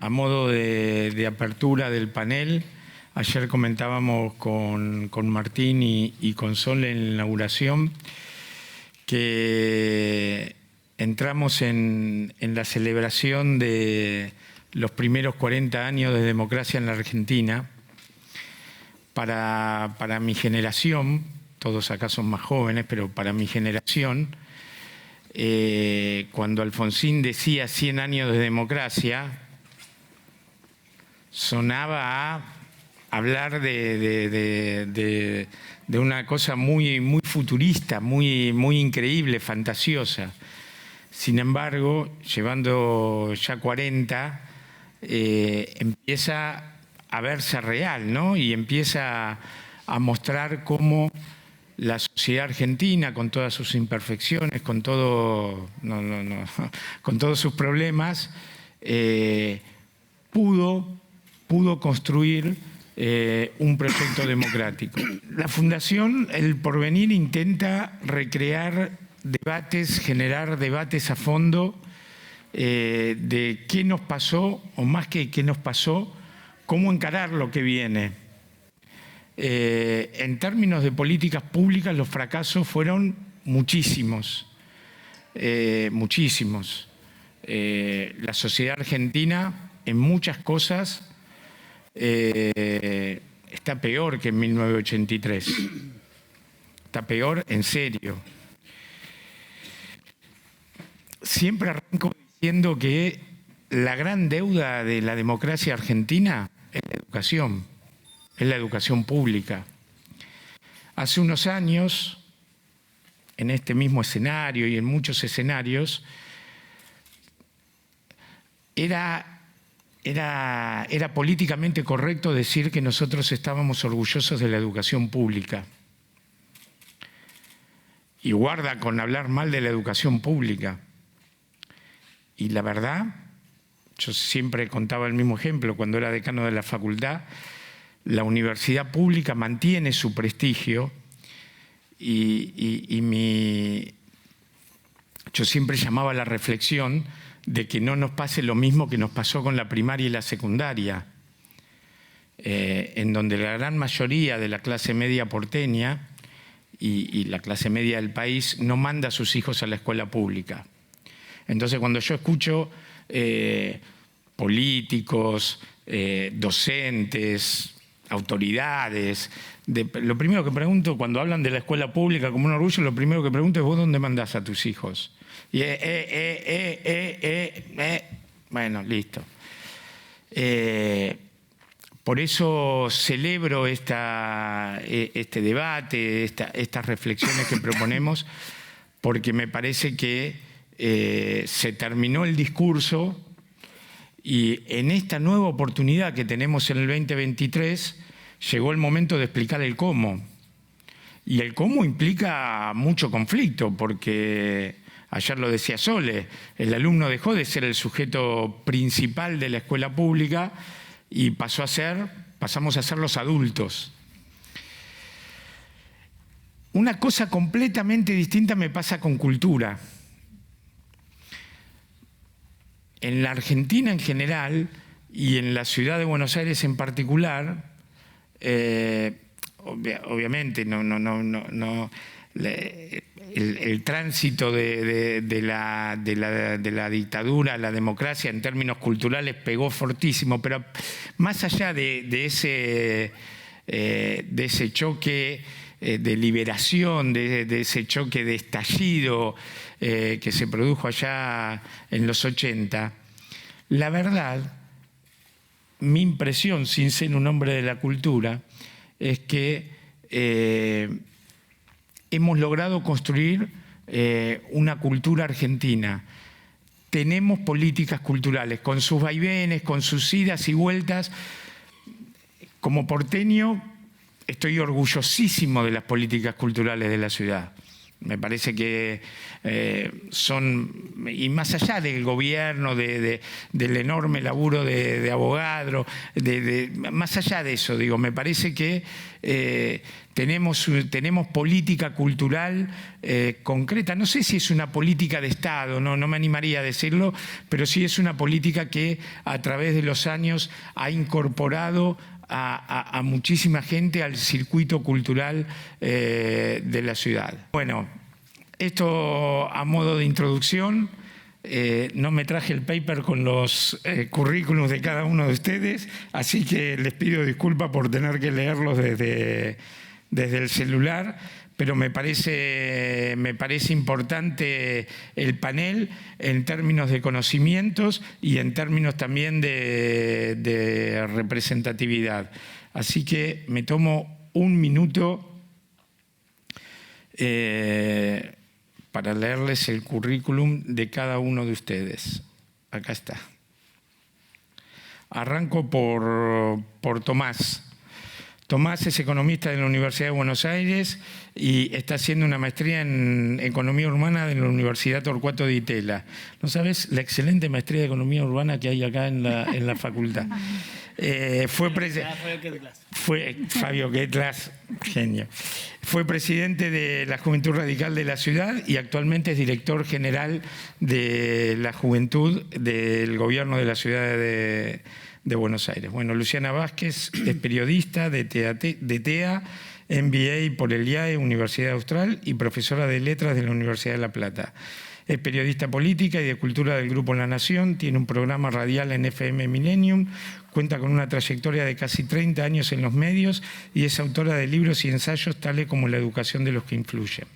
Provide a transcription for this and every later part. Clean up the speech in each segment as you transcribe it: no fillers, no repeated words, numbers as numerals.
A modo de apertura del panel, ayer comentábamos con Martín y con Sol en la inauguración que entramos en la celebración de los primeros 40 años de democracia en la Argentina. Para mi generación, todos acá son más jóvenes, pero para mi generación, cuando Alfonsín decía 100 años de democracia, sonaba a hablar de una cosa muy futurista, muy increíble, fantasiosa. Sin embargo, llevando ya 40, empieza a verse real, ¿no? Y empieza a mostrar cómo la sociedad argentina, con todas sus imperfecciones, con todos sus problemas, pudo construir un proyecto democrático. La Fundación El Porvenir intenta recrear debates, generar debates a fondo de qué nos pasó, o más que qué nos pasó, cómo encarar lo que viene. En términos de políticas públicas, los fracasos fueron muchísimos, muchísimos. La sociedad argentina, en muchas cosas, está peor que en 1983. Está peor en serio. Siempre arranco diciendo que la gran deuda de la democracia argentina es la educación pública. Hace unos años, en este mismo escenario y en muchos escenarios, era políticamente correcto decir que nosotros estábamos orgullosos de la educación pública. Y guarda con hablar mal de la educación pública. Y la verdad, yo siempre contaba el mismo ejemplo, cuando era decano de la facultad, la universidad pública mantiene su prestigio yo siempre llamaba a la reflexión de que no nos pase lo mismo que nos pasó con la primaria y la secundaria, en donde la gran mayoría de la clase media porteña y la clase media del país no manda a sus hijos a la escuela pública. Entonces, cuando yo escucho políticos, docentes, autoridades, lo primero que pregunto cuando hablan de la escuela pública como un orgullo, lo primero que pregunto es: ¿vos dónde mandás a tus hijos? Y bueno, listo. Por eso celebro este debate, estas reflexiones que proponemos, porque me parece que se terminó el discurso y en esta nueva oportunidad que tenemos en el 2023 llegó el momento de explicar el cómo. Y el cómo implica mucho conflicto, porque ayer lo decía Sole, el alumno dejó de ser el sujeto principal de la escuela pública y pasamos a ser los adultos. Una cosa completamente distinta me pasa con cultura. En la Argentina en general y en la ciudad de Buenos Aires en particular, obviamente el tránsito de la dictadura a la democracia en términos culturales pegó fortísimo, pero más allá de ese choque de liberación, de ese choque de estallido que se produjo allá en los 80, la verdad, mi impresión, sin ser un hombre de la cultura, es que hemos logrado construir una cultura argentina. Tenemos políticas culturales, con sus vaivenes, con sus idas y vueltas. Como porteño, estoy orgullosísimo de las políticas culturales de la ciudad. Me parece que son, y más allá del gobierno, del enorme laburo de abogado, más allá de eso, digo, me parece que tenemos política cultural concreta. No sé si es una política de Estado, no me animaría a decirlo, pero sí es una política que a través de los años ha incorporado a muchísima gente al circuito cultural de la ciudad. Bueno, esto a modo de introducción. No me traje el paper con los currículums de cada uno de ustedes, así que les pido disculpas por tener que leerlos desde el celular, pero me parece importante el panel en términos de conocimientos y en términos también de representatividad. Así que me tomo un minuto para leerles el currículum de cada uno de ustedes. Acá está. Arranco por Tomás. Tomás es economista de la Universidad de Buenos Aires y está haciendo una maestría en Economía Urbana de la Universidad Torcuato Di Tella. ¿No sabes la excelente maestría de Economía Urbana que hay acá en la facultad? Fue Fabio Ketlas, genio. Fue presidente de la Juventud Radical de la ciudad y actualmente es director general de la Juventud del Gobierno de la Ciudad de Buenos Aires. Bueno, Luciana Vázquez es periodista de TEA, MBA por el IAE, Universidad Austral, y profesora de Letras de la Universidad de La Plata. Es periodista política y de cultura del Grupo La Nación, tiene un programa radial en FM Millennium, cuenta con una trayectoria de casi 30 años en los medios y es autora de libros y ensayos tales como La educación de los que influyen.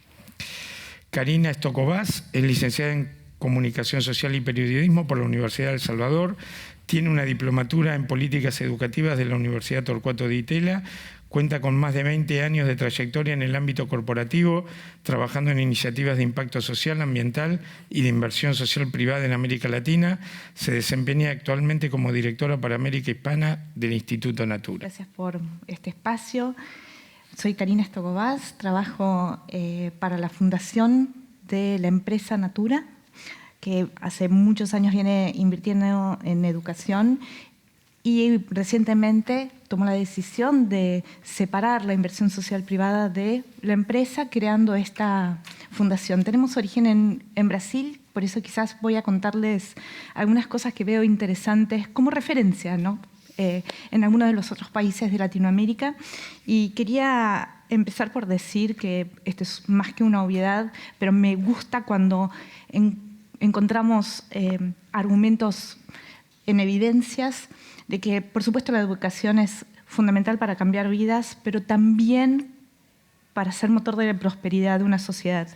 Karina Estocobás es licenciada en Comunicación Social y Periodismo por la Universidad de El Salvador, tiene una diplomatura en Políticas Educativas de la Universidad Torcuato Di Tella, cuenta con más de 20 años de trayectoria en el ámbito corporativo, trabajando en iniciativas de impacto social, ambiental y de inversión social privada en América Latina. Se desempeña actualmente como directora para América Hispana del Instituto Natura. Gracias por este espacio. Soy Karina Estocobás, trabajo para la fundación de la empresa Natura, que hace muchos años viene invirtiendo en educación y recientemente tomó la decisión de separar la inversión social privada de la empresa, creando esta fundación. Tenemos origen en Brasil, por eso quizás voy a contarles algunas cosas que veo interesantes como referencia, ¿no? En algunos de los otros países de Latinoamérica. Y quería empezar por decir que esto es más que una obviedad, pero me gusta cuando encontramos argumentos en evidencias de que, por supuesto, la educación es fundamental para cambiar vidas, pero también para ser motor de la prosperidad de una sociedad.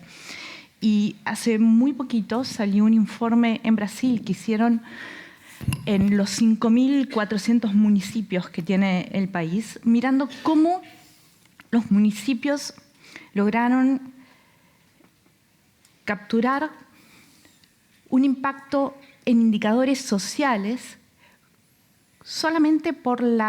Y hace muy poquito salió un informe en Brasil que hicieron en los 5.400 municipios que tiene el país, mirando cómo los municipios lograron capturar un impacto en indicadores sociales solamente por el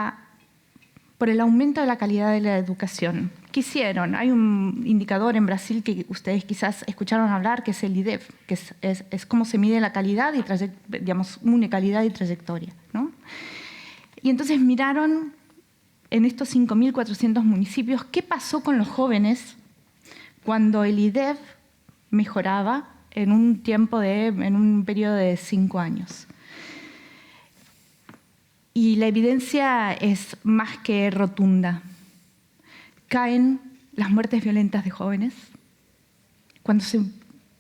aumento de la calidad de la educación. ¿Qué hicieron? Hay un indicador en Brasil que ustedes quizás escucharon hablar, que es el IDEF, que es cómo se mide la calidad y une calidad y trayectoria, ¿no? Y entonces miraron en estos 5.400 municipios qué pasó con los jóvenes cuando el IDEF mejoraba en un periodo de 5 años. Y la evidencia es más que rotunda. Caen las muertes violentas de jóvenes. Cuando se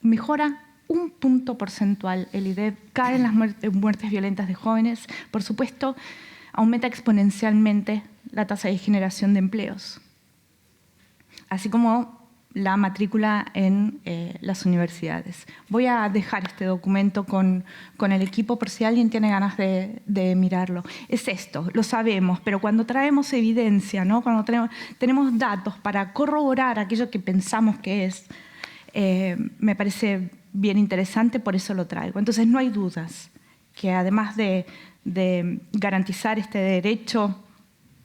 mejora un punto porcentual el IDEF, caen las muertes violentas de jóvenes. Por supuesto, aumenta exponencialmente la tasa de generación de empleos, así como la matrícula en las universidades. Voy a dejar este documento con el equipo por si alguien tiene ganas de mirarlo. Es esto, lo sabemos, pero cuando traemos evidencia, ¿no? Cuando tenemos datos para corroborar aquello que pensamos que es, me parece bien interesante, por eso lo traigo. Entonces no hay dudas que además de garantizar este derecho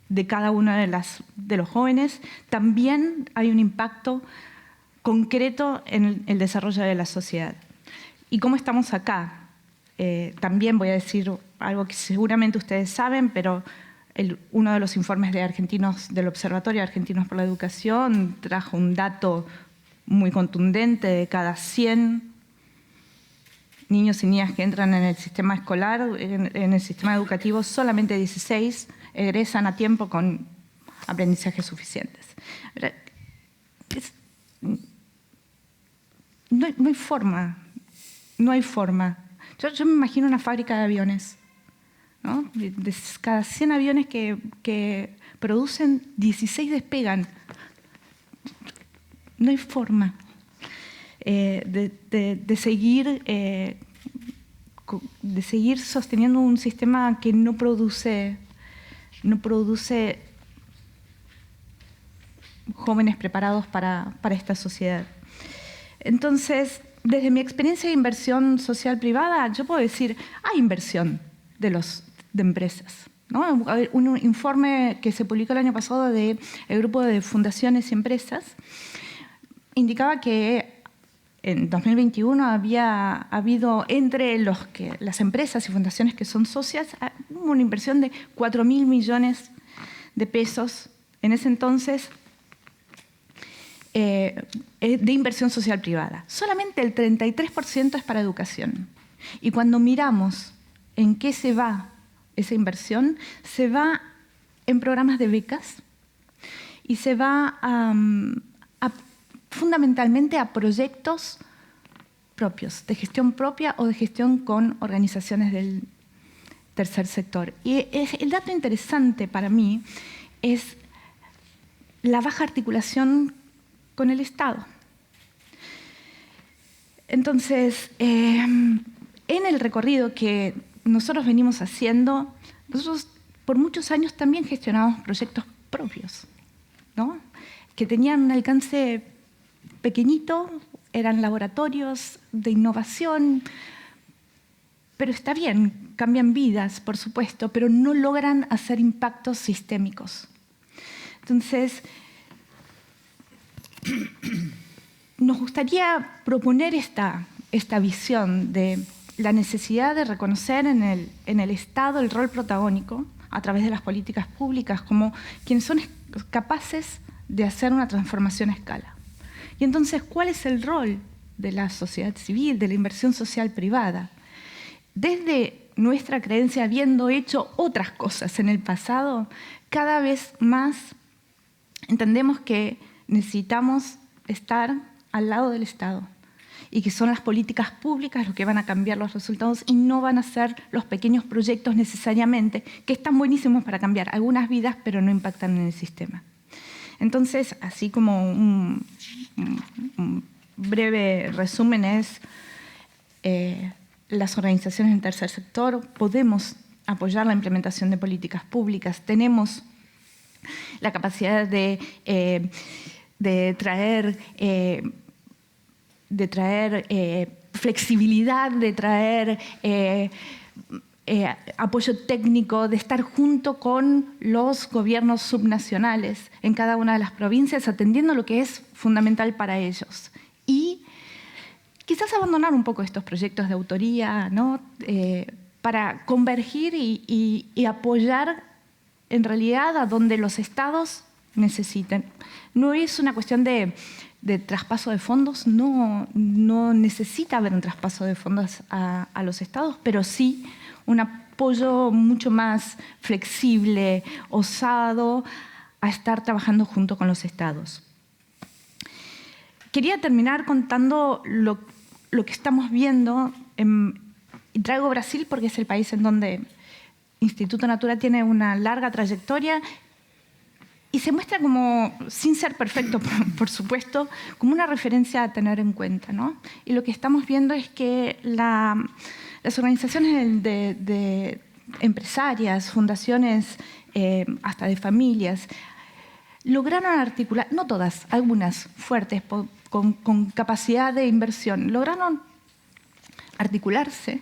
de cada uno de los jóvenes, también hay un impacto concreto en el desarrollo de la sociedad. ¿Y cómo estamos acá? También voy a decir algo que seguramente ustedes saben, pero uno de los informes del Observatorio Argentinos por la Educación trajo un dato muy contundente: de cada 100 niños y niñas que entran en el sistema escolar, en el sistema educativo, solamente 16 egresan a tiempo con aprendizajes suficientes. No hay forma, no hay forma. Yo me imagino una fábrica de aviones, ¿no? De cada 100 aviones que producen, 16 despegan. No hay forma de seguir sosteniendo un sistema que no produce jóvenes preparados para esta sociedad. Entonces, desde mi experiencia de inversión social privada, yo puedo decir, hay inversión de empresas, ¿no? Un informe que se publicó el año pasado del grupo de fundaciones y empresas indicaba que en 2021 había habido entre las empresas y fundaciones que son socias una inversión de 4.000 millones de pesos en ese entonces, de inversión social privada. Solamente el 33% es para educación. Y cuando miramos en qué se va esa inversión, se va en programas de becas y se va fundamentalmente a proyectos propios, de gestión propia o de gestión con organizaciones del tercer sector. Y el dato interesante para mí es la baja articulación con el Estado. Entonces, en el recorrido que nosotros venimos haciendo, nosotros por muchos años también gestionábamos proyectos propios, ¿no? Que tenían un alcance pequeñito, eran laboratorios de innovación, pero está bien, cambian vidas, por supuesto, pero no logran hacer impactos sistémicos. Entonces, nos gustaría proponer esta visión de la necesidad de reconocer en el Estado el rol protagónico a través de las políticas públicas como quienes son capaces de hacer una transformación a escala. Y entonces, ¿cuál es el rol de la sociedad civil, de la inversión social privada? Desde nuestra creencia, habiendo hecho otras cosas en el pasado, cada vez más entendemos que necesitamos estar al lado del Estado y que son las políticas públicas lo que van a cambiar los resultados y no van a ser los pequeños proyectos necesariamente, que están buenísimos para cambiar algunas vidas, pero no impactan en el sistema. Entonces, así como un breve resumen es, las organizaciones del tercer sector podemos apoyar la implementación de políticas públicas, tenemos la capacidad de traer flexibilidad, de traer apoyo técnico, de estar junto con los gobiernos subnacionales en cada una de las provincias, atendiendo lo que es fundamental para ellos. Y quizás abandonar un poco estos proyectos de autoría, ¿no? Para convergir y apoyar en realidad a donde los estados necesiten. No es una cuestión de traspaso de fondos, no necesita haber un traspaso de fondos a los estados, pero sí un apoyo mucho más flexible, osado, a estar trabajando junto con los estados. Quería terminar contando lo que estamos viendo, y traigo Brasil porque es el país en donde Instituto Natura tiene una larga trayectoria y se muestra como, sin ser perfecto, por supuesto, como una referencia a tener en cuenta, ¿no? Y lo que estamos viendo es que las organizaciones de empresarias, fundaciones, hasta de familias, lograron articular, no todas, algunas fuertes, con capacidad de inversión, lograron articularse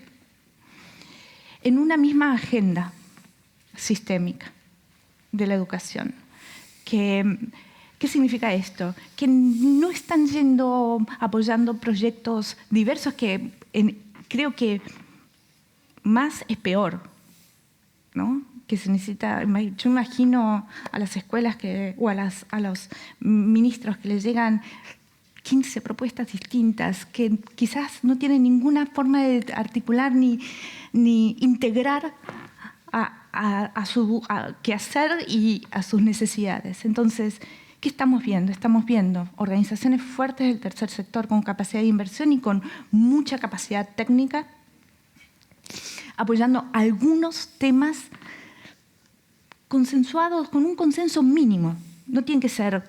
en una misma agenda sistémica de la educación, que ¿Qué significa esto? Que no están apoyando proyectos diversos que creo que más es peor, ¿no? Que se necesita, yo imagino a las escuelas o a los ministros que les llegan 15 propuestas distintas que quizás no tienen ninguna forma de articular ni integrar a su quehacer y a sus necesidades. Entonces, ¿qué estamos viendo? Estamos viendo organizaciones fuertes del tercer sector con capacidad de inversión y con mucha capacidad técnica, apoyando algunos temas consensuados con un consenso mínimo. No tiene que ser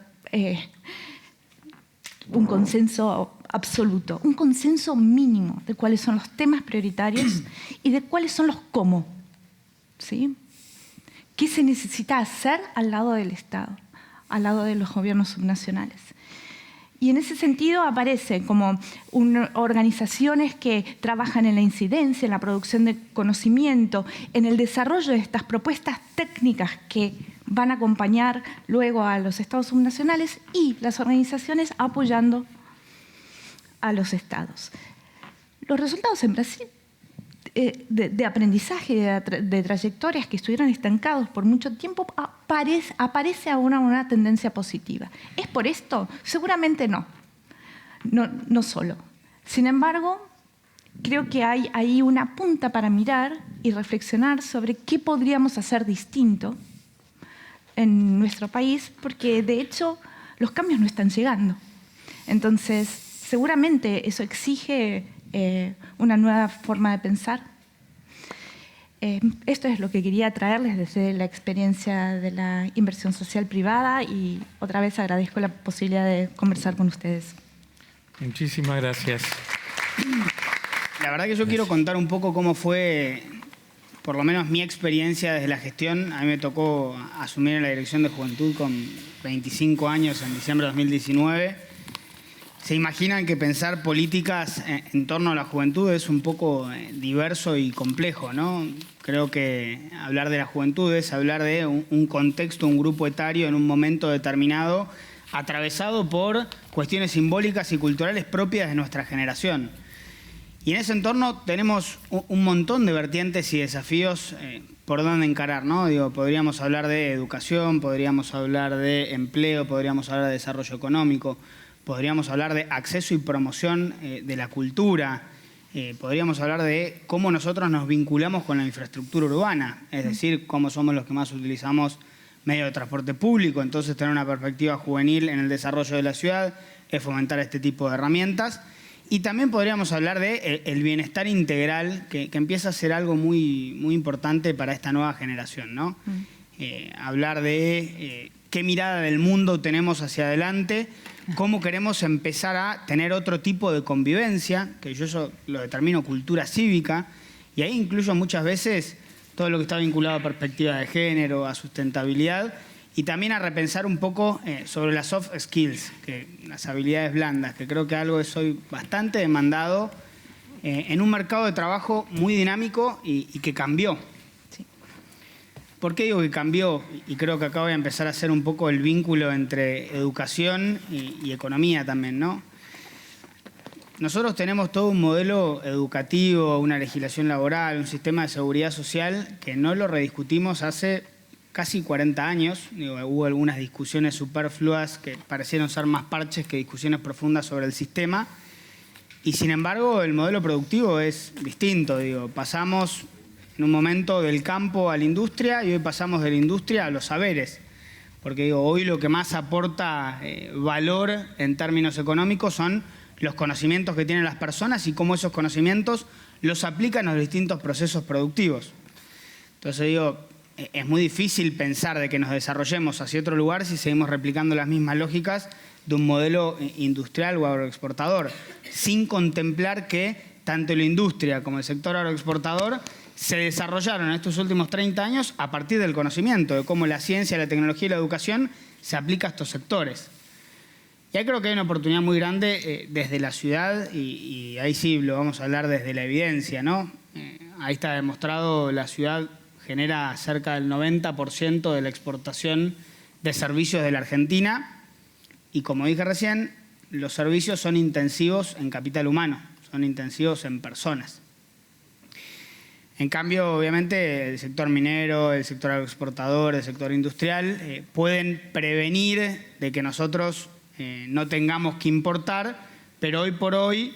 un consenso absoluto, un consenso mínimo de cuáles son los temas prioritarios y de cuáles son los cómo. ¿Sí? ¿Qué se necesita hacer al lado del Estado, al lado de los gobiernos subnacionales? Y en ese sentido aparecen como organizaciones que trabajan en la incidencia, en la producción de conocimiento, en el desarrollo de estas propuestas técnicas que van a acompañar luego a los estados subnacionales y las organizaciones apoyando a los estados. Los resultados en Brasil de aprendizaje, de trayectorias que estuvieron estancados por mucho tiempo, aparece ahora una tendencia positiva. ¿Es por esto? Seguramente no. No solo. Sin embargo, creo que hay ahí una punta para mirar y reflexionar sobre qué podríamos hacer distinto en nuestro país, porque de hecho los cambios no están llegando. Entonces, seguramente eso exige una nueva forma de pensar. Esto es lo que quería traerles desde la experiencia de la inversión social privada y otra vez agradezco la posibilidad de conversar con ustedes. Muchísimas gracias. La verdad que yo quiero contar un poco cómo fue, por lo menos mi experiencia desde la gestión. A mí me tocó asumir en la Dirección de Juventud con 25 años en diciembre de 2019. Se imaginan que pensar políticas en torno a la juventud es un poco diverso y complejo, ¿no? Creo que hablar de la juventud es hablar de un contexto, un grupo etario en un momento determinado, atravesado por cuestiones simbólicas y culturales propias de nuestra generación. Y en ese entorno tenemos un montón de vertientes y desafíos por dónde encarar, ¿no? Digo, podríamos hablar de educación, podríamos hablar de empleo, podríamos hablar de desarrollo económico, podríamos hablar de acceso y promoción de la cultura, podríamos hablar de cómo nosotros nos vinculamos con la infraestructura urbana, es decir, cómo somos los que más utilizamos medios de transporte público. Entonces, tener una perspectiva juvenil en el desarrollo de la ciudad es fomentar este tipo de herramientas. Y también podríamos hablar de el bienestar integral, que empieza a ser algo muy, muy importante para esta nueva generación, ¿no? Hablar de qué mirada del mundo tenemos hacia adelante, cómo queremos empezar a tener otro tipo de convivencia, que yo eso lo determino cultura cívica, y ahí incluyo muchas veces todo lo que está vinculado a perspectiva de género, a sustentabilidad, y también a repensar un poco sobre las soft skills, las habilidades blandas, que creo que algo es hoy bastante demandado en un mercado de trabajo muy dinámico y que cambió. ¿Por qué digo que cambió? Y creo que acá voy a empezar a hacer un poco el vínculo entre educación y economía también, ¿no? Nosotros tenemos todo un modelo educativo, una legislación laboral, un sistema de seguridad social que no lo rediscutimos hace casi 40 años. Digo, hubo algunas discusiones superfluas que parecieron ser más parches que discusiones profundas sobre el sistema. Y sin embargo, el modelo productivo es distinto. Digo, pasamos en un momento del campo a la industria y hoy pasamos de la industria a los saberes. Porque digo, hoy lo que más aporta valor en términos económicos son los conocimientos que tienen las personas y cómo esos conocimientos los aplican a los distintos procesos productivos. Entonces digo, es muy difícil pensar de que nos desarrollemos hacia otro lugar si seguimos replicando las mismas lógicas de un modelo industrial o agroexportador, sin contemplar que tanto la industria como el sector agroexportador se desarrollaron en estos últimos 30 años a partir del conocimiento, de cómo la ciencia, la tecnología y la educación se aplica a estos sectores. Y ahí creo que hay una oportunidad muy grande desde la ciudad, y ahí sí lo vamos a hablar desde la evidencia, ¿no? Ahí está demostrado, la ciudad genera cerca del 90% de la exportación de servicios de la Argentina, Y como dije recién, los servicios son intensivos en capital humano, son intensivos en personas. En cambio, obviamente, el sector minero, el sector agroexportador, el sector industrial pueden prevenir de que nosotros no tengamos que importar, pero hoy por hoy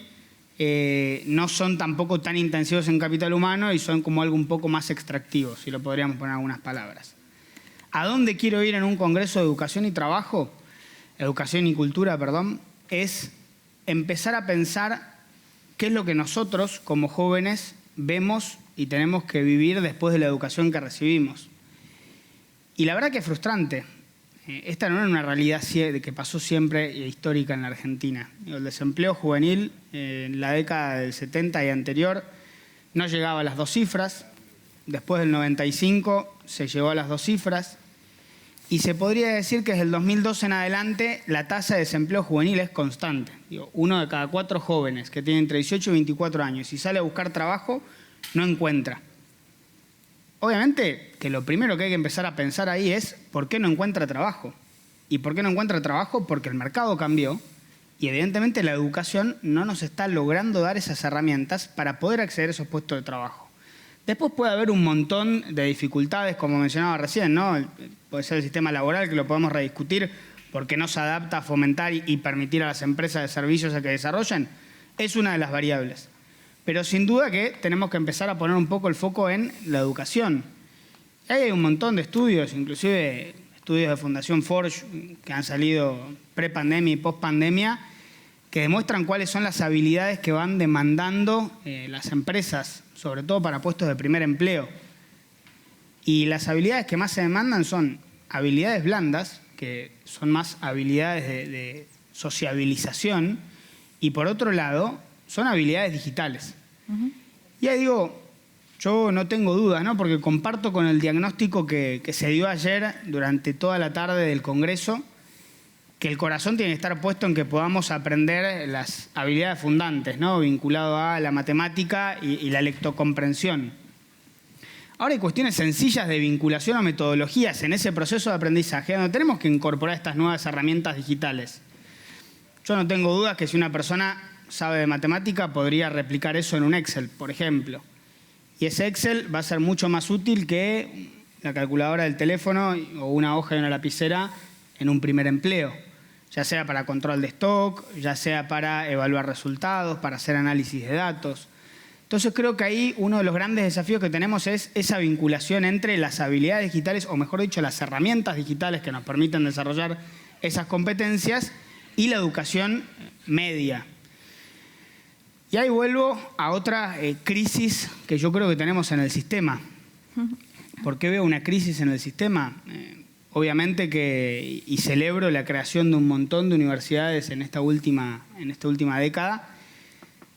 no son tampoco tan intensivos en capital humano y son como algo un poco más extractivos, si lo podríamos poner en algunas palabras. ¿A dónde quiero ir en un congreso de educación y trabajo? Educación y cultura, perdón, es empezar a pensar qué es lo que nosotros como jóvenes vemos y tenemos que vivir después de la educación que recibimos. Y la verdad que es frustrante. Esta no era una realidad que pasó siempre histórica en la Argentina. El desempleo juvenil en la década del 70 y anterior no llegaba a las 2 cifras. Después del 95 se llegó a las 2 cifras. Y se podría decir que desde el 2012 en adelante la tasa de desempleo juvenil es constante. 1 de cada 4 jóvenes que tienen entre 18 y 24 años y sale a buscar trabajo no encuentra. Obviamente que lo primero que hay que empezar a pensar ahí es ¿por qué no encuentra trabajo? ¿Y por qué no encuentra trabajo? Porque el mercado cambió y evidentemente la educación no nos está logrando dar esas herramientas para poder acceder a esos puestos de trabajo. Después puede haber un montón de dificultades, como mencionaba recién, ¿no? Puede ser el sistema laboral, que lo podemos rediscutir porque no se adapta a fomentar y permitir a las empresas de servicios a que desarrollen. Es una de las variables. Pero sin duda que tenemos que empezar a poner un poco el foco en la educación. Y hay un montón de estudios, inclusive estudios de Fundación Forge, que han salido pre-pandemia y post-pandemia, que demuestran cuáles son las habilidades que van demandando las empresas, sobre todo para puestos de primer empleo. Y las habilidades que más se demandan son habilidades blandas, que son más habilidades de sociabilización, y por otro lado, son habilidades digitales. Y ahí digo, yo no tengo dudas, ¿no? Porque comparto con el diagnóstico que se dio ayer durante toda la tarde del Congreso, que el corazón tiene que estar puesto en que podamos aprender las habilidades fundantes, ¿no? Vinculado a la matemática y la lectocomprensión. Ahora hay cuestiones sencillas de vinculación o metodologías en ese proceso de aprendizaje donde tenemos que incorporar estas nuevas herramientas digitales. Yo no tengo dudas que si una persona sabe de matemática podría replicar eso en un Excel, por ejemplo. Y ese Excel va a ser mucho más útil que la calculadora del teléfono o una hoja y una lapicera en un primer empleo, ya sea para control de stock, ya sea para evaluar resultados, para hacer análisis de datos. Entonces creo que ahí uno de los grandes desafíos que tenemos es esa vinculación entre las habilidades digitales, o mejor dicho, las herramientas digitales que nos permiten desarrollar esas competencias y la educación media. Y ahí vuelvo a otra crisis que yo creo que tenemos en el sistema. ¿Por qué veo una crisis en el sistema? Obviamente que, y celebro la creación de un montón de universidades en esta última década.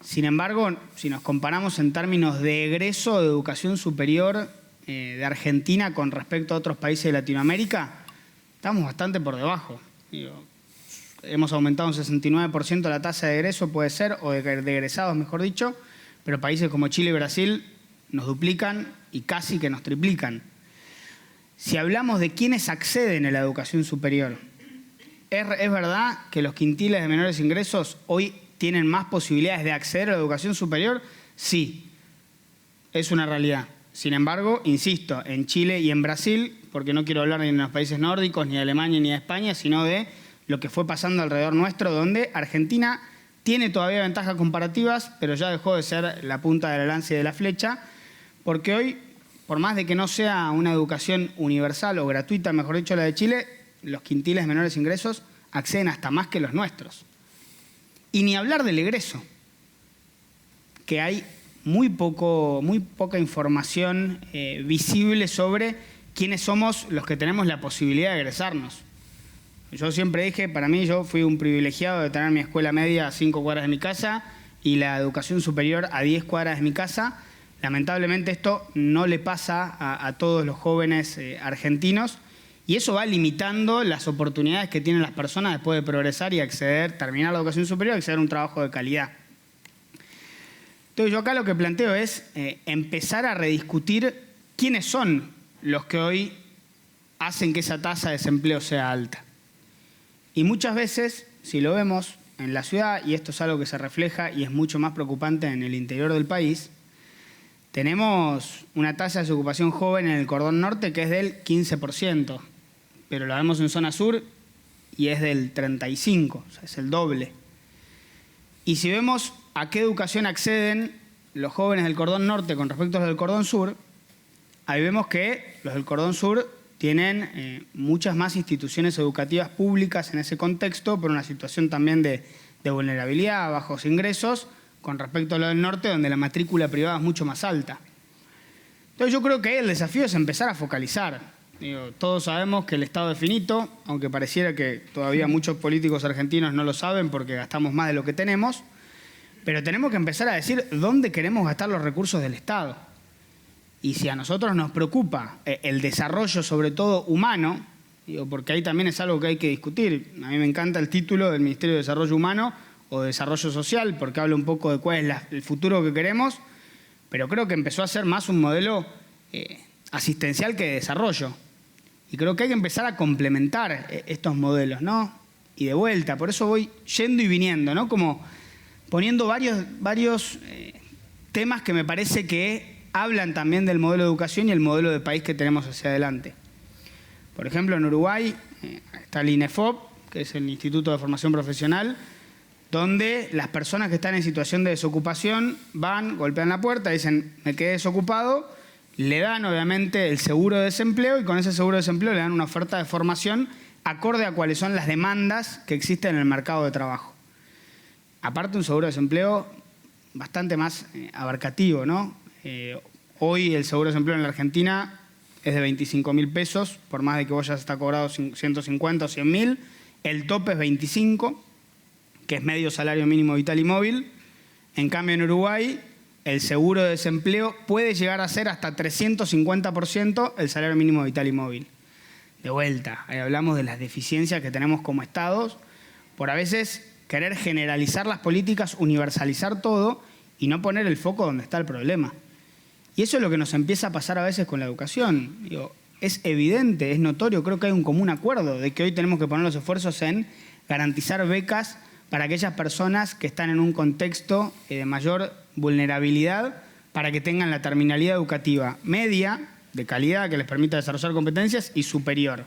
Sin embargo, si nos comparamos en términos de egreso de educación superior de Argentina con respecto a otros países de Latinoamérica, estamos bastante por debajo. Hemos aumentado un 69% la tasa de egreso, puede ser, o de egresados, mejor dicho, pero países como Chile y Brasil nos duplican y casi que nos triplican. Si hablamos de quiénes acceden a la educación superior, ¿es verdad que los quintiles de menores ingresos hoy tienen más posibilidades de acceder a la educación superior? Sí, es una realidad. Sin embargo, insisto, en Chile y en Brasil, porque no quiero hablar ni de los países nórdicos, ni de Alemania, ni de España, sino de lo que fue pasando alrededor nuestro, donde Argentina tiene todavía ventajas comparativas, pero ya dejó de ser la punta de la lanza y de la flecha, porque hoy, por más de que no sea una educación universal o gratuita, mejor dicho, la de Chile, los quintiles de menores ingresos acceden hasta más que los nuestros. Y ni hablar del egreso, que hay muy poca información visible sobre quiénes somos los que tenemos la posibilidad de egresarnos. Yo siempre dije, para mí yo fui un privilegiado de tener mi escuela media a 5 cuadras de mi casa y la educación superior a 10 cuadras de mi casa. Lamentablemente esto no le pasa a todos los jóvenes argentinos y eso va limitando las oportunidades que tienen las personas después de progresar y terminar la educación superior y acceder a un trabajo de calidad. Entonces yo acá lo que planteo es empezar a rediscutir quiénes son los que hoy hacen que esa tasa de desempleo sea alta. Y muchas veces, si lo vemos en la ciudad, y esto es algo que se refleja y es mucho más preocupante en el interior del país, tenemos una tasa de desocupación joven en el cordón norte que es del 15%, pero la vemos en zona sur y es del 35%, o sea, es el doble. Y si vemos a qué educación acceden los jóvenes del cordón norte con respecto a los del cordón sur, ahí vemos que los del cordón sur tienen muchas más instituciones educativas públicas en ese contexto, por una situación también de vulnerabilidad, bajos ingresos, con respecto a lo del norte, donde la matrícula privada es mucho más alta. Entonces yo creo que ahí el desafío es empezar a focalizar. Todos sabemos que el Estado es finito, aunque pareciera que todavía muchos políticos argentinos no lo saben porque gastamos más de lo que tenemos, pero tenemos que empezar a decir dónde queremos gastar los recursos del Estado. Y si a nosotros nos preocupa el desarrollo, sobre todo humano, porque ahí también es algo que hay que discutir. A mí me encanta el título del Ministerio de Desarrollo Humano o de Desarrollo Social, porque habla un poco de cuál es el futuro que queremos, pero creo que empezó a ser más un modelo asistencial que de desarrollo. Y creo que hay que empezar a complementar estos modelos, ¿no? Y de vuelta, por eso voy yendo y viniendo, ¿no? Como poniendo varios temas que me parece que hablan también del modelo de educación y el modelo de país que tenemos hacia adelante. Por ejemplo, en Uruguay está el INEFOP, que es el Instituto de Formación Profesional, donde las personas que están en situación de desocupación van, golpean la puerta, dicen, me quedé desocupado, le dan obviamente el seguro de desempleo y con ese seguro de desempleo le dan una oferta de formación acorde a cuáles son las demandas que existen en el mercado de trabajo. Aparte, un seguro de desempleo bastante más abarcativo, ¿no? Hoy el seguro de desempleo en la Argentina es de 25.000 pesos, por más de que vos ya está cobrado 150 o 100.000. El tope es 25, que es medio salario mínimo vital y móvil. En cambio, en Uruguay, el seguro de desempleo puede llegar a ser hasta 350% el salario mínimo vital y móvil. De vuelta, ahí hablamos de las deficiencias que tenemos como estados por a veces querer generalizar las políticas, universalizar todo y no poner el foco donde está el problema. Y eso es lo que nos empieza a pasar a veces con la educación. Es evidente, es notorio, creo que hay un común acuerdo de que hoy tenemos que poner los esfuerzos en garantizar becas para aquellas personas que están en un contexto de mayor vulnerabilidad para que tengan la terminalidad educativa media, de calidad, que les permita desarrollar competencias, y superior.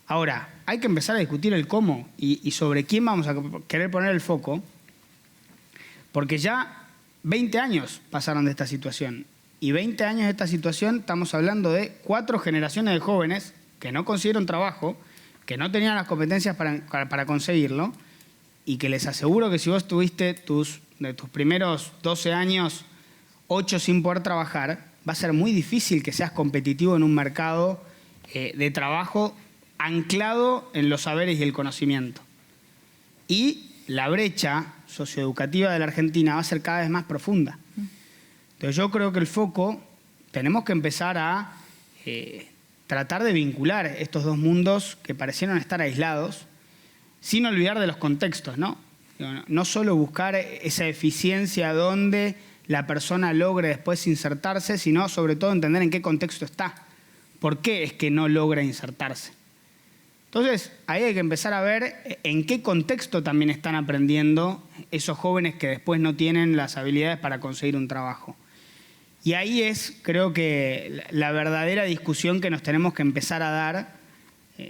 Ahora, hay que empezar a discutir el cómo y sobre quién vamos a querer poner el foco, porque ya 20 años pasaron de esta situación. Y 20 años de esta situación estamos hablando de 4 generaciones de jóvenes que no consiguieron trabajo, que no tenían las competencias para conseguirlo, y que les aseguro que si vos tuviste de tus primeros 12 años, 8 sin poder trabajar, va a ser muy difícil que seas competitivo en un mercado de trabajo anclado en los saberes y el conocimiento. Y la brecha socioeducativa de la Argentina va a ser cada vez más profunda. Entonces yo creo que el foco, tenemos que empezar a tratar de vincular estos dos mundos que parecieron estar aislados, sin olvidar de los contextos, ¿no? No solo buscar esa eficiencia donde la persona logre después insertarse, sino sobre todo entender en qué contexto está. ¿Por qué es que no logra insertarse? Entonces, ahí hay que empezar a ver en qué contexto también están aprendiendo esos jóvenes que después no tienen las habilidades para conseguir un trabajo. Y ahí es, creo que, la verdadera discusión que nos tenemos que empezar a dar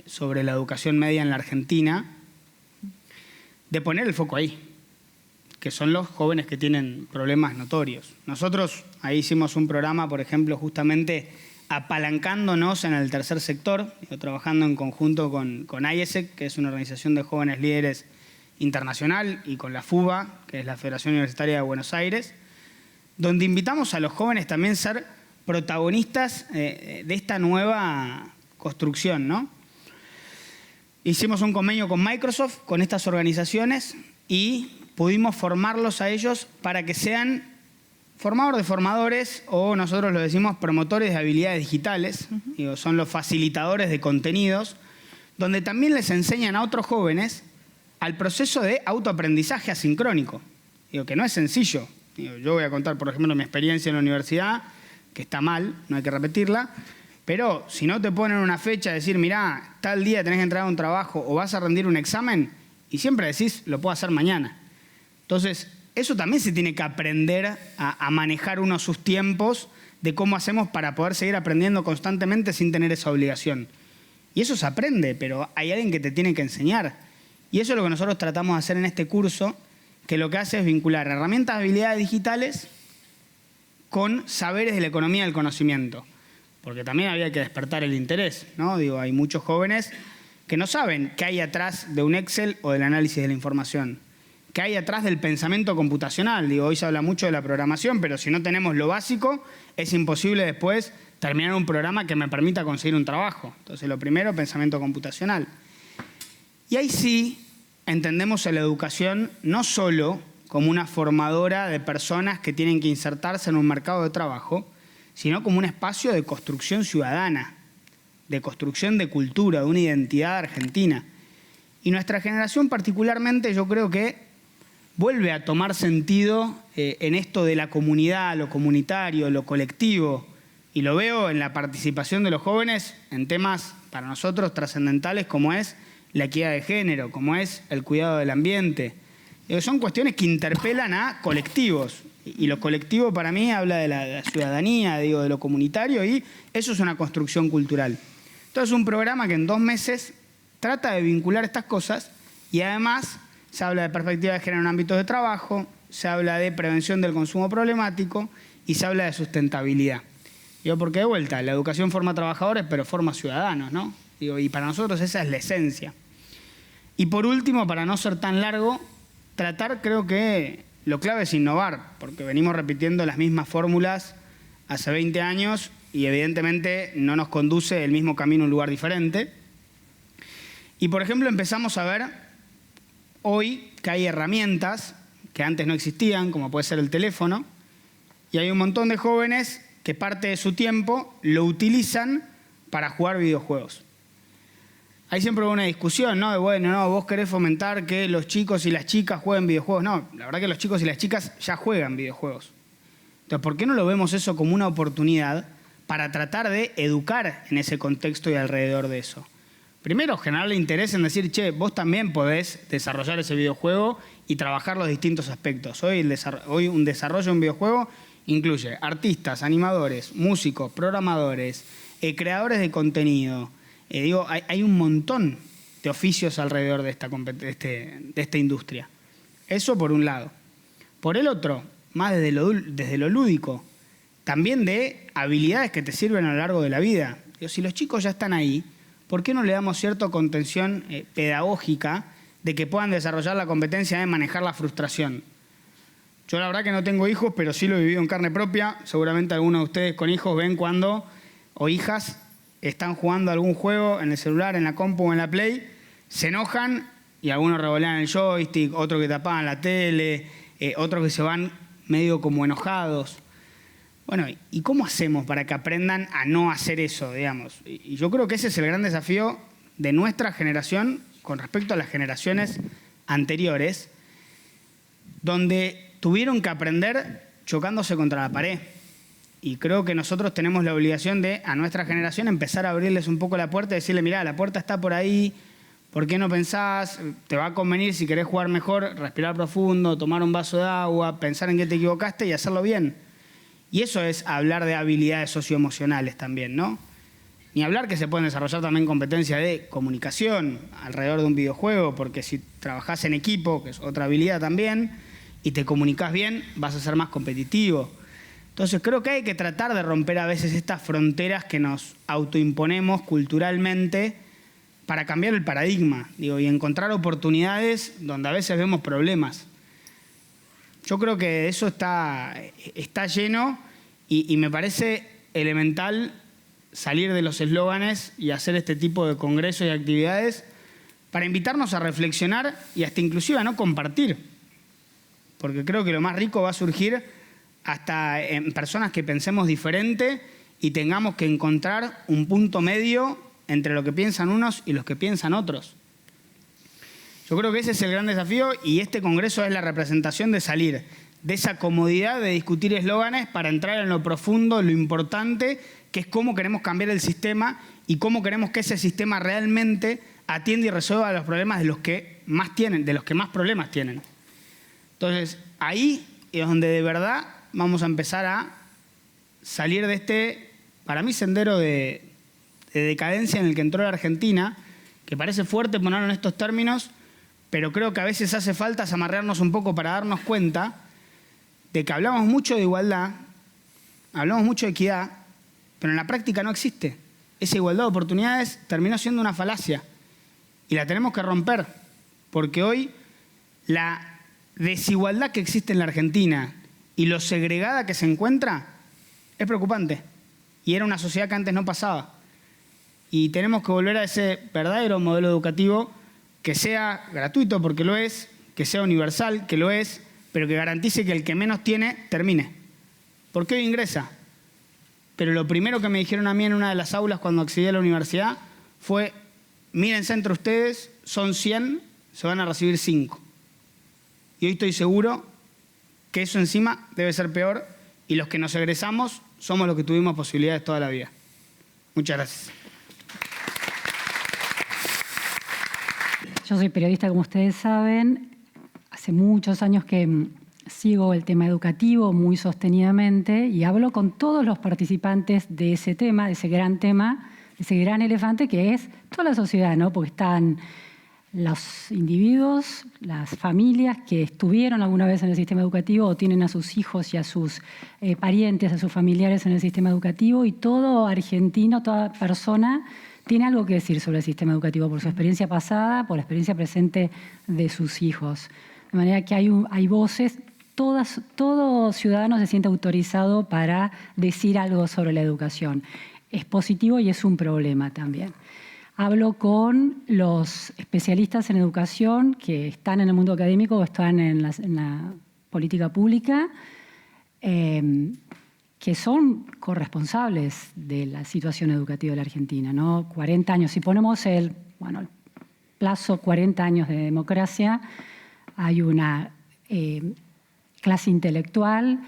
sobre la educación media en la Argentina, de poner el foco ahí, que son los jóvenes que tienen problemas notorios. Nosotros ahí hicimos un programa, por ejemplo, justamente apalancándonos en el tercer sector, trabajando en conjunto con IESEC, que es una organización de jóvenes líderes internacional, y con la FUBA, que es la Federación Universitaria de Buenos Aires, donde invitamos a los jóvenes también a ser protagonistas de esta nueva construcción, ¿no? Hicimos un convenio con Microsoft, con estas organizaciones, y pudimos formarlos a ellos para que sean formadores de formadores, o nosotros lo decimos promotores de habilidades digitales, son los facilitadores de contenidos, donde también les enseñan a otros jóvenes al proceso de autoaprendizaje asincrónico, que no es sencillo. Yo voy a contar, por ejemplo, mi experiencia en la universidad, que está mal, no hay que repetirla, Pero si no te ponen una fecha, decir, mirá, tal día tenés que entrar a un trabajo o vas a rendir un examen, y siempre decís, lo puedo hacer mañana. Entonces, eso también se tiene que aprender a manejar uno sus tiempos de cómo hacemos para poder seguir aprendiendo constantemente sin tener esa obligación. Y eso se aprende, pero hay alguien que te tiene que enseñar. Y eso es lo que nosotros tratamos de hacer en este curso, que lo que hace es vincular herramientas de habilidades digitales con saberes de la economía del conocimiento. Porque también había que despertar el interés, ¿no? Digo, hay muchos jóvenes que no saben qué hay atrás de un Excel o del análisis de la información, qué hay atrás del pensamiento computacional. Digo, hoy se habla mucho de la programación, pero si no tenemos lo básico, es imposible después terminar un programa que me permita conseguir un trabajo. Entonces, lo primero, pensamiento computacional. Y ahí sí entendemos a la educación no solo como una formadora de personas que tienen que insertarse en un mercado de trabajo, sino como un espacio de construcción ciudadana, de construcción de cultura, de una identidad argentina. Y nuestra generación particularmente, yo creo que vuelve a tomar sentido en esto de la comunidad, lo comunitario, lo colectivo. Y lo veo en la participación de los jóvenes en temas para nosotros trascendentales como es la equidad de género, como es el cuidado del ambiente. Son cuestiones que interpelan a colectivos. Y lo colectivo para mí habla de la ciudadanía, digo, de lo comunitario, y eso es una construcción cultural. Entonces es un programa que en 2 meses trata de vincular estas cosas y además se habla de perspectiva de género en ámbitos de trabajo, se habla de prevención del consumo problemático y se habla de sustentabilidad. Digo, porque de vuelta, la educación forma trabajadores, pero forma ciudadanos, ¿no? Digo, y para nosotros esa es la esencia. Y por último, para no ser tan largo, tratar, creo que lo clave es innovar, porque venimos repitiendo las mismas fórmulas hace 20 años y evidentemente no nos conduce el mismo camino a un lugar diferente. Y por ejemplo empezamos a ver hoy que hay herramientas que antes no existían, como puede ser el teléfono, y hay un montón de jóvenes que parte de su tiempo lo utilizan para jugar videojuegos. Hay siempre una discusión, ¿no? De, bueno, no, vos querés fomentar que los chicos y las chicas jueguen videojuegos. No, la verdad que los chicos y las chicas ya juegan videojuegos. Entonces, ¿por qué no lo vemos eso como una oportunidad para tratar de educar en ese contexto y alrededor de eso? Primero, generarle interés en decir, che, vos también podés desarrollar ese videojuego y trabajar los distintos aspectos. Hoy un desarrollo de un videojuego incluye artistas, animadores, músicos, programadores, creadores de contenido. Hay un montón de oficios alrededor de esta industria. Eso por un lado. Por el otro, más desde lo lúdico, también de habilidades que te sirven a lo largo de la vida. Si los chicos ya están ahí, ¿por qué no le damos cierta contención pedagógica de que puedan desarrollar la competencia de manejar la frustración? Yo la verdad que no tengo hijos, pero sí lo he vivido en carne propia. Seguramente algunos de ustedes con hijos ven cuando, o hijas, están jugando algún juego en el celular, en la compu o en la Play, se enojan y algunos revolean el joystick, otros que tapaban la tele, otros que se van medio como enojados. Bueno, ¿y cómo hacemos para que aprendan a no hacer eso, digamos? Y yo creo que ese es el gran desafío de nuestra generación con respecto a las generaciones anteriores, donde tuvieron que aprender chocándose contra la pared. Y creo que nosotros tenemos la obligación de, a nuestra generación, empezar a abrirles un poco la puerta y decirle, mirá, la puerta está por ahí, ¿por qué no pensás? Te va a convenir, si querés jugar mejor, respirar profundo, tomar un vaso de agua, pensar en qué te equivocaste y hacerlo bien. Y eso es hablar de habilidades socioemocionales también, ¿no? Ni hablar que se pueden desarrollar también competencias de comunicación alrededor de un videojuego, porque si trabajás en equipo, que es otra habilidad también, y te comunicás bien, vas a ser más competitivo. Entonces creo que hay que tratar de romper a veces estas fronteras que nos autoimponemos culturalmente para cambiar el paradigma, y encontrar oportunidades donde a veces vemos problemas. Yo creo que eso está lleno y me parece elemental salir de los eslóganes y hacer este tipo de congresos y actividades para invitarnos a reflexionar y hasta inclusive a no compartir. Porque creo que lo más rico va a surgir hasta en personas que pensemos diferente y tengamos que encontrar un punto medio entre lo que piensan unos y los que piensan otros. Yo creo que ese es el gran desafío y este congreso es la representación de salir de esa comodidad de discutir eslóganes para entrar en lo profundo, lo importante, que es cómo queremos cambiar el sistema y cómo queremos que ese sistema realmente atienda y resuelva los problemas de los que más tienen, de los que más problemas tienen. Entonces, ahí es donde de verdad vamos a empezar a salir de este, para mí, sendero de decadencia en el que entró la Argentina, que parece fuerte ponerlo en estos términos, pero creo que a veces hace falta amarrarnos un poco para darnos cuenta de que hablamos mucho de igualdad, hablamos mucho de equidad, pero en la práctica no existe. Esa igualdad de oportunidades terminó siendo una falacia y la tenemos que romper, porque hoy la desigualdad que existe en la Argentina y lo segregada que se encuentra es preocupante. Y era una sociedad que antes no pasaba. Y tenemos que volver a ese verdadero modelo educativo que sea gratuito, porque lo es, que sea universal, que lo es, pero que garantice que el que menos tiene, termine. Porque hoy ingresa. Pero lo primero que me dijeron a mí en una de las aulas cuando accedí a la universidad fue: mírense entre ustedes, son 100, se van a recibir 5. Y hoy estoy seguro que eso encima debe ser peor, y los que nos egresamos somos los que tuvimos posibilidades toda la vida. Muchas gracias. Yo soy periodista, como ustedes saben. Hace muchos años que sigo el tema educativo muy sostenidamente y hablo con todos los participantes de ese tema, de ese gran elefante que es toda la sociedad, ¿no? Porque están los individuos, las familias que estuvieron alguna vez en el sistema educativo o tienen a sus hijos y a sus parientes, a sus familiares en el sistema educativo, y todo argentino, toda persona tiene algo que decir sobre el sistema educativo por su experiencia pasada, por la experiencia presente de sus hijos. De manera que hay voces, todo ciudadano se siente autorizado para decir algo sobre la educación. Es positivo y es un problema también. Hablo con los especialistas en educación que están en el mundo académico o están en la política pública, que son corresponsables de la situación educativa de la Argentina, ¿no? 40 años. Si ponemos el plazo 40 años de democracia, hay una clase intelectual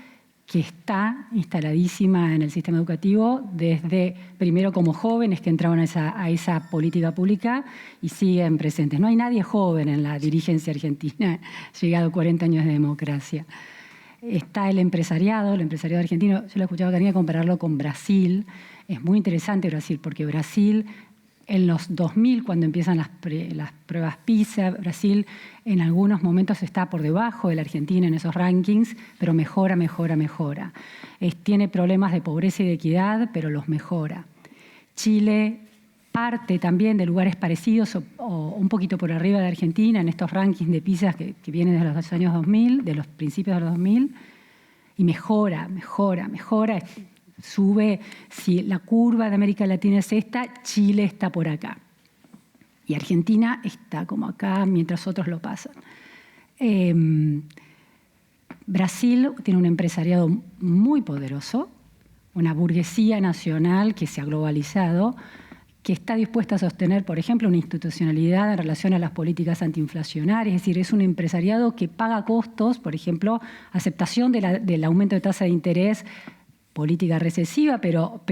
que está instaladísima en el sistema educativo desde, primero como jóvenes que entraban a esa política pública y siguen presentes. No hay nadie joven en la dirigencia argentina, llegado 40 años de democracia. Está el empresariado argentino. Yo lo he escuchado a Karina compararlo con Brasil. Es muy interesante Brasil, porque Brasil, en los 2000, cuando empiezan las pruebas PISA, Brasil en algunos momentos está por debajo de la Argentina en esos rankings, pero mejora. Tiene problemas de pobreza y de equidad, pero los mejora. Chile parte también de lugares parecidos o un poquito por arriba de Argentina en estos rankings de PISA que vienen de los años 2000, de los principios de los 2000, y mejora. Sube. Si la curva de América Latina es esta, Chile está por acá. Y Argentina está como acá mientras otros lo pasan. Brasil tiene un empresariado muy poderoso, una burguesía nacional que se ha globalizado, que está dispuesta a sostener, por ejemplo, una institucionalidad en relación a las políticas antiinflacionarias. Es decir, es un empresariado que paga costos, por ejemplo, aceptación del aumento de tasa de interés, política recesiva, pero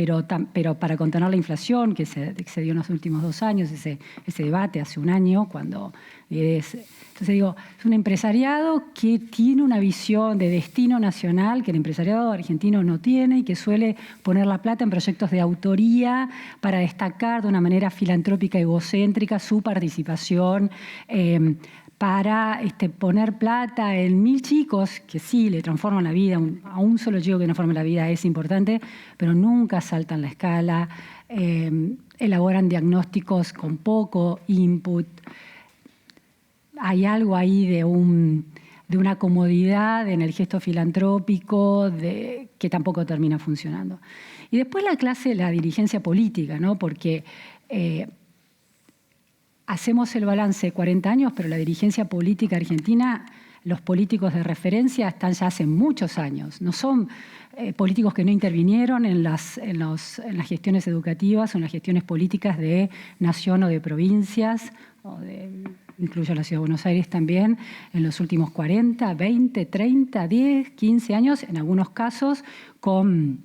para contener la inflación que se dio en los últimos 2 años, ese debate hace un año, cuando entonces digo, es un empresariado que tiene una visión de destino nacional que el empresariado argentino no tiene y que suele poner la plata en proyectos de autoría para destacar de una manera filantrópica egocéntrica su participación, para poner plata en 1000 chicos que sí le transforman la vida. A un solo chico que transforma la vida es importante, pero nunca saltan la escala, elaboran diagnósticos con poco input. Hay algo ahí de una comodidad en el gesto filantrópico que tampoco termina funcionando. Y después la dirigencia política, ¿no? Porque hacemos el balance de 40 años, pero la dirigencia política argentina, los políticos de referencia están ya hace muchos años. No son políticos que no intervinieron en las gestiones educativas o en las gestiones políticas de nación o de provincias, incluyo la Ciudad de Buenos Aires también, en los últimos 40, 20, 30, 10, 15 años, en algunos casos con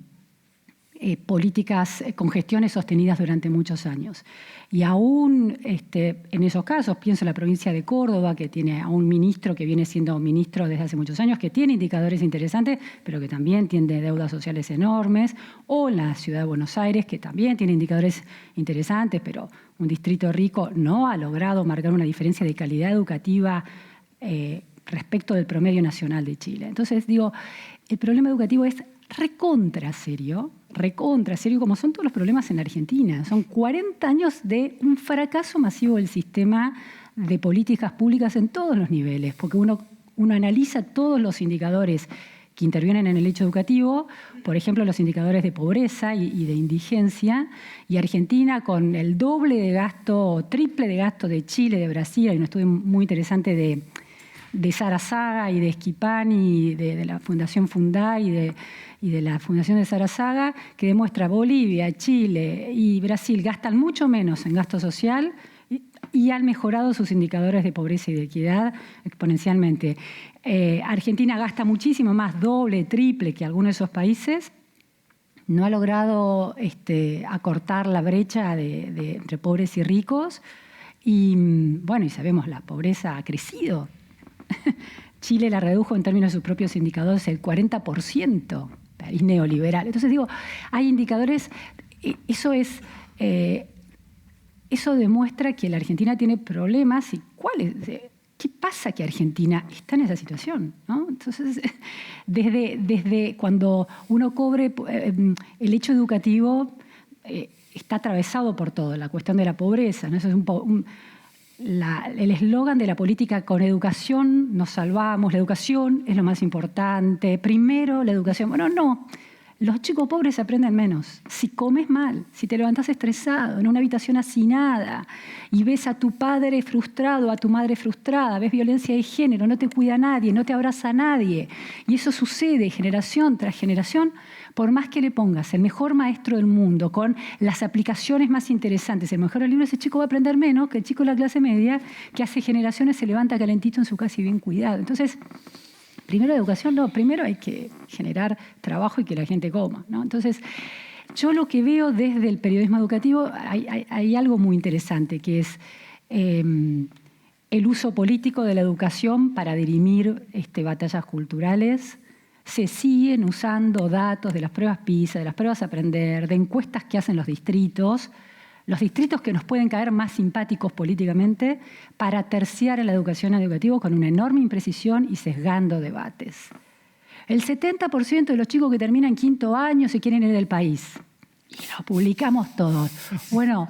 políticas con gestiones sostenidas durante muchos años. Y aún en esos casos, pienso en la provincia de Córdoba, que tiene a un ministro que viene siendo ministro desde hace muchos años, que tiene indicadores interesantes, pero que también tiene deudas sociales enormes, o la ciudad de Buenos Aires, que también tiene indicadores interesantes, pero un distrito rico no ha logrado marcar una diferencia de calidad educativa respecto del promedio nacional de Chile. Entonces, digo, el problema educativo es recontra serio, como son todos los problemas en la Argentina. Son 40 años de un fracaso masivo del sistema de políticas públicas en todos los niveles, porque uno analiza todos los indicadores que intervienen en el hecho educativo, por ejemplo, los indicadores de pobreza y de indigencia, y Argentina con el doble de gasto, triple de gasto de Chile, de Brasil. Hay un estudio muy interesante de Sarazaga y de Schipani, de la Fundación Fundai y de la Fundación de Sarazaga, que demuestra Bolivia, Chile y Brasil gastan mucho menos en gasto social y han mejorado sus indicadores de pobreza y de equidad exponencialmente. Argentina gasta muchísimo más, doble, triple que algunos de esos países. No ha logrado acortar la brecha entre pobres y ricos. Y bueno, y sabemos, la pobreza ha crecido. Chile la redujo en términos de sus propios indicadores el 40%, país neoliberal. Entonces digo, hay indicadores, eso demuestra que la Argentina tiene problemas y ¿qué pasa que Argentina está en esa situación? ¿No? Entonces, desde cuando uno cobre el hecho educativo está atravesado por todo, la cuestión de la pobreza, ¿no? Eso es el eslogan de la política: con educación nos salvamos, la educación es lo más importante, primero la educación. Bueno, no, los chicos pobres aprenden menos. Si comes mal, si te levantás estresado, en una habitación hacinada, y ves a tu padre frustrado, a tu madre frustrada, ves violencia de género, no te cuida nadie, no te abraza nadie, y eso sucede generación tras generación, por más que le pongas el mejor maestro del mundo, con las aplicaciones más interesantes, el mejor libro, ese chico va a aprender menos que el chico de la clase media, que hace generaciones se levanta calentito en su casa y bien cuidado. Entonces, primero educación, no, primero hay que generar trabajo y que la gente coma, ¿no? Entonces, yo lo que veo desde el periodismo educativo, hay algo muy interesante, que es el uso político de la educación para dirimir batallas culturales. Se siguen usando datos de las pruebas PISA, de las pruebas Aprender, de encuestas que hacen los distritos que nos pueden caer más simpáticos políticamente, para terciar en la educación educativa con una enorme imprecisión y sesgando debates. El 70% de los chicos que terminan quinto año se quieren ir del país. Y lo publicamos todos. Bueno,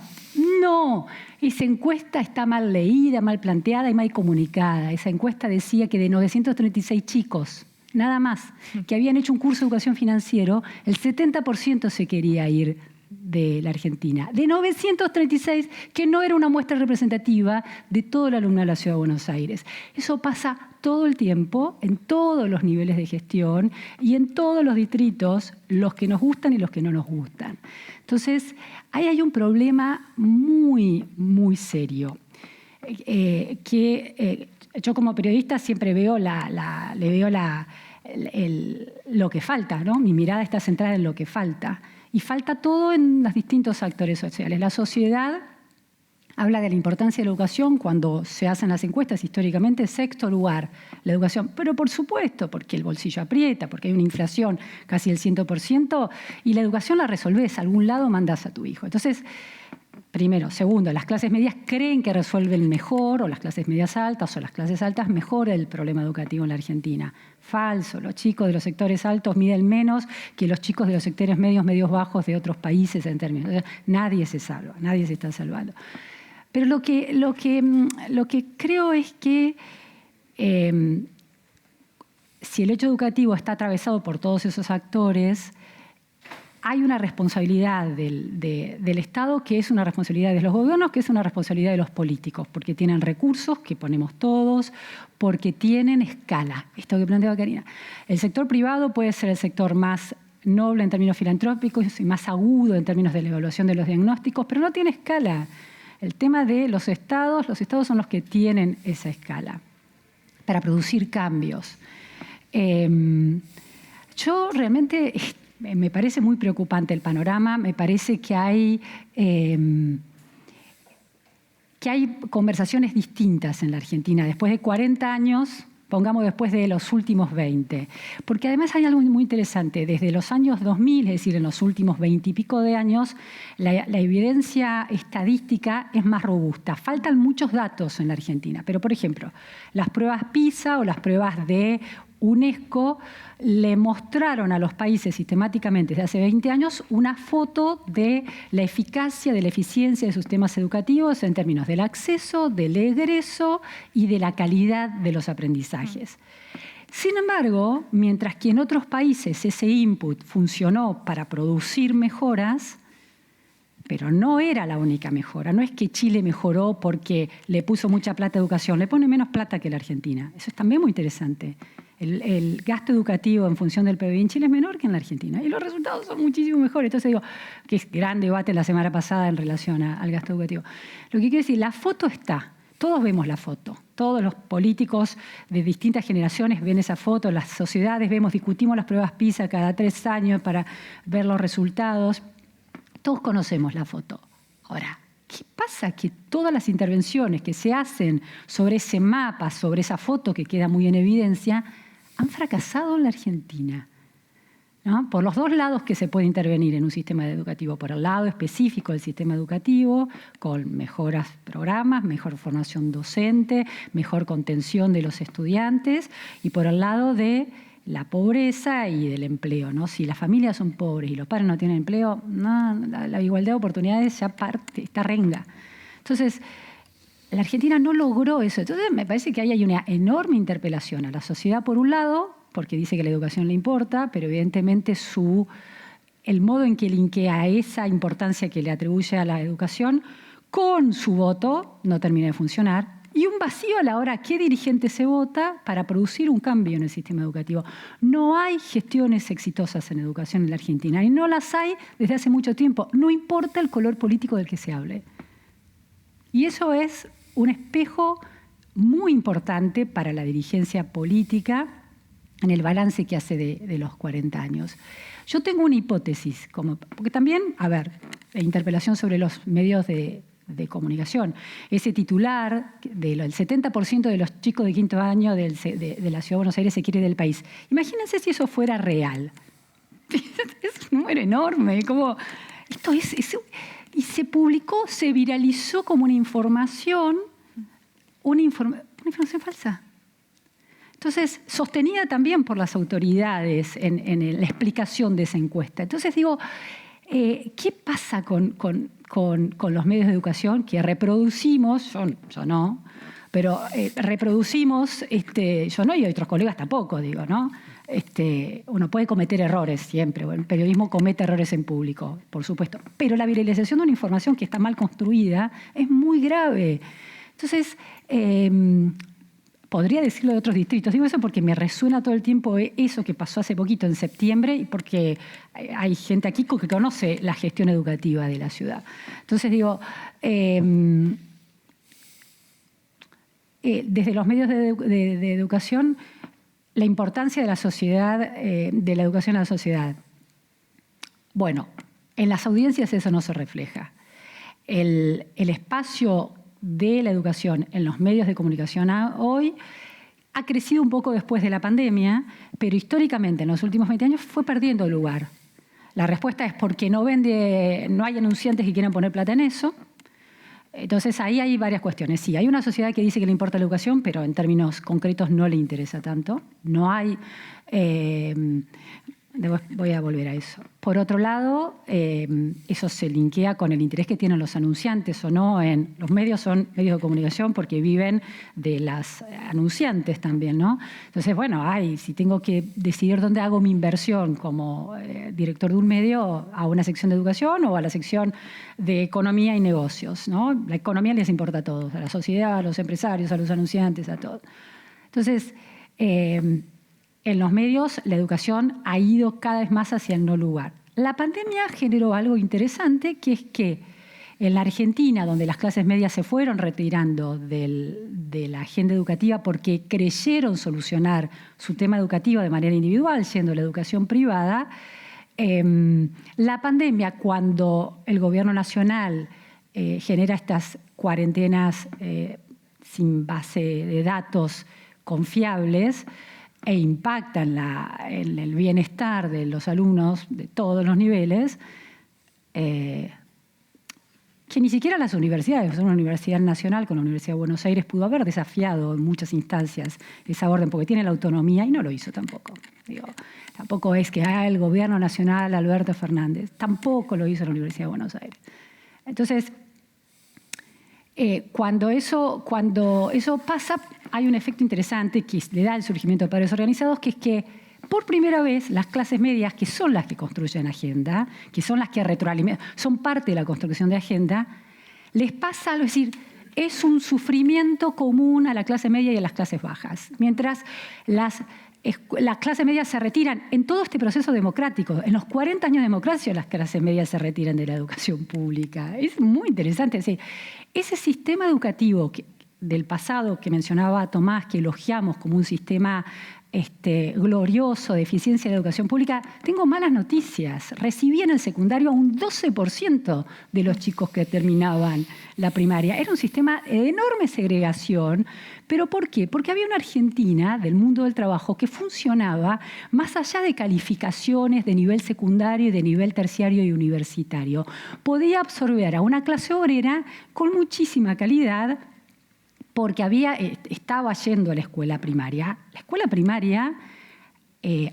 no. Esa encuesta está mal leída, mal planteada y mal comunicada. Esa encuesta decía que de 936 chicos, nada más, que habían hecho un curso de educación financiero, el 70% se quería ir de la Argentina. De 936, que no era una muestra representativa de todo el alumnado de la Ciudad de Buenos Aires. Eso pasa todo el tiempo, en todos los niveles de gestión y en todos los distritos, los que nos gustan y los que no nos gustan. Entonces, ahí hay un problema muy, muy serio. Yo como periodista siempre veo lo que falta, ¿no? Mi mirada está centrada en lo que falta. Y falta todo en los distintos actores sociales. La sociedad habla de la importancia de la educación cuando se hacen las encuestas históricamente. Sexto lugar, la educación. Pero por supuesto, porque el bolsillo aprieta, porque hay una inflación casi del 100%, y la educación la resolvés. A algún lado mandás a tu hijo. Entonces, primero. Segundo, las clases medias creen que resuelven mejor, o las clases medias altas, o las clases altas mejor el problema educativo en la Argentina. Falso. Los chicos de los sectores altos miden menos que los chicos de los sectores medios, medios bajos de otros países en términos. O sea, nadie se salva, nadie se está salvando. Pero lo que creo es que si el hecho educativo está atravesado por todos esos actores, hay una responsabilidad del Estado, que es una responsabilidad de los gobiernos, que es una responsabilidad de los políticos, porque tienen recursos que ponemos todos, porque tienen escala. Esto que planteaba Karina. El sector privado puede ser el sector más noble en términos filantrópicos y más agudo en términos de la evaluación de los diagnósticos, pero no tiene escala. El tema de los estados son los que tienen esa escala para producir cambios. Yo realmente me parece muy preocupante el panorama, me parece que hay conversaciones distintas en la Argentina. Después de 40 años, pongamos después de los últimos 20. Porque además hay algo muy interesante. Desde los años 2000, es decir, en los últimos 20 y pico de años, la evidencia estadística es más robusta. Faltan muchos datos en la Argentina. Pero, por ejemplo, las pruebas PISA o las pruebas de UNESCO le mostraron a los países sistemáticamente desde hace 20 años una foto de la eficacia, de la eficiencia de sus sistemas educativos en términos del acceso, del egreso y de la calidad de los aprendizajes. Sin embargo, mientras que en otros países ese input funcionó para producir mejoras, pero no era la única mejora. No es que Chile mejoró porque le puso mucha plata a educación, le pone menos plata que la Argentina. Eso es también muy interesante. El gasto educativo en función del PIB en Chile es menor que en la Argentina y los resultados son muchísimo mejores. Entonces digo, que es gran debate la semana pasada en relación al gasto educativo. Lo que quiero decir, la foto está, todos vemos la foto, todos los políticos de distintas generaciones ven esa foto, las sociedades discutimos las pruebas PISA cada 3 años para ver los resultados, todos conocemos la foto. Ahora, ¿qué pasa? Que todas las intervenciones que se hacen sobre ese mapa, sobre esa foto que queda muy en evidencia, han fracasado en la Argentina, ¿no? Por los dos lados que se puede intervenir en un sistema educativo, por el lado específico del sistema educativo, con mejoras programas, mejor formación docente, mejor contención de los estudiantes, y por el lado de la pobreza y del empleo, ¿no? Si las familias son pobres y los padres no tienen empleo, no, la igualdad de oportunidades ya está renga. Entonces, la Argentina no logró eso. Entonces, me parece que ahí hay una enorme interpelación a la sociedad, por un lado, porque dice que la educación le importa, pero evidentemente el modo en que linkea esa importancia que le atribuye a la educación con su voto no termina de funcionar. Y un vacío a la hora qué dirigente se vota para producir un cambio en el sistema educativo. No hay gestiones exitosas en educación en la Argentina y no las hay desde hace mucho tiempo. No importa el color político del que se hable. Y eso es un espejo muy importante para la dirigencia política en el balance que hace de los 40 años. Yo tengo una hipótesis, porque también, interpelación sobre los medios de comunicación. Ese titular del 70% de los chicos de 5º año de la Ciudad de Buenos Aires se quiere ir del país. Imagínense si eso fuera real. Es un número enorme. Y se publicó, se viralizó como una información falsa. Entonces, sostenida también por las autoridades en la explicación de esa encuesta. Entonces digo, ¿qué pasa con los medios de educación que reproducimos? Yo no, pero reproducimos, yo no y otros colegas tampoco, digo, ¿no? Uno puede cometer errores siempre, el periodismo comete errores en público, por supuesto, pero la viralización de una información que está mal construida es muy grave. Entonces, podría decirlo de otros distritos. Digo eso porque me resuena todo el tiempo eso que pasó hace poquito, en septiembre, y porque hay gente aquí que conoce la gestión educativa de la ciudad. Entonces digo, desde los medios de educación, la importancia de la sociedad, de la educación a la sociedad. Bueno, en las audiencias eso no se refleja. El espacio de la educación en los medios de comunicación hoy ha crecido un poco después de la pandemia, pero históricamente en los últimos 20 años fue perdiendo lugar. La respuesta es porque no hay anunciantes que quieran poner plata en eso. Entonces ahí hay varias cuestiones. Sí, hay una sociedad que dice que le importa la educación, pero en términos concretos no le interesa tanto. No hay... voy a volver a eso. Por otro lado, eso se linkea con el interés que tienen los anunciantes o no. Los medios son medios de comunicación porque viven de las anunciantes también, ¿no? Entonces, bueno, si tengo que decidir dónde hago mi inversión como director de un medio, a una sección de educación o a la sección de economía y negocios, ¿no? La economía les importa a todos, a la sociedad, a los empresarios, a los anunciantes, a todos. Entonces, en los medios, la educación ha ido cada vez más hacia el no lugar. La pandemia generó algo interesante, que es que en la Argentina, donde las clases medias se fueron retirando de la agenda educativa porque creyeron solucionar su tema educativo de manera individual, siendo la educación privada, La pandemia, cuando el gobierno nacional genera estas cuarentenas sin base de datos confiables e impactan en el bienestar de los alumnos de todos los niveles, que ni siquiera las universidades, una universidad nacional con la Universidad de Buenos Aires pudo haber desafiado en muchas instancias esa orden porque tiene la autonomía y no lo hizo tampoco. Digo, tampoco es que el gobierno nacional Alberto Fernández, tampoco lo hizo la Universidad de Buenos Aires. Entonces, cuando eso pasa, hay un efecto interesante que le da el surgimiento de padres organizados, que es que por primera vez las clases medias, que son las que construyen agenda, que son las que retroalimentan, son parte de la construcción de agenda, les pasa algo, es decir, es un sufrimiento común a la clase media y a las clases bajas. Mientras las clases medias se retiran en todo este proceso democrático, en los 40 años de democracia las clases medias se retiran de la educación pública. Es muy interesante. Es decir, ese sistema educativo del pasado que mencionaba Tomás, que elogiamos como un sistema glorioso de eficiencia de la educación pública, tengo malas noticias. Recibí en el secundario a un 12% de los chicos que terminaban la primaria. Era un sistema de enorme segregación. ¿Pero por qué? Porque había una Argentina del mundo del trabajo que funcionaba más allá de calificaciones de nivel secundario y de nivel terciario y universitario. Podía absorber a una clase obrera con muchísima calidad, porque estaba yendo a la escuela primaria. La escuela primaria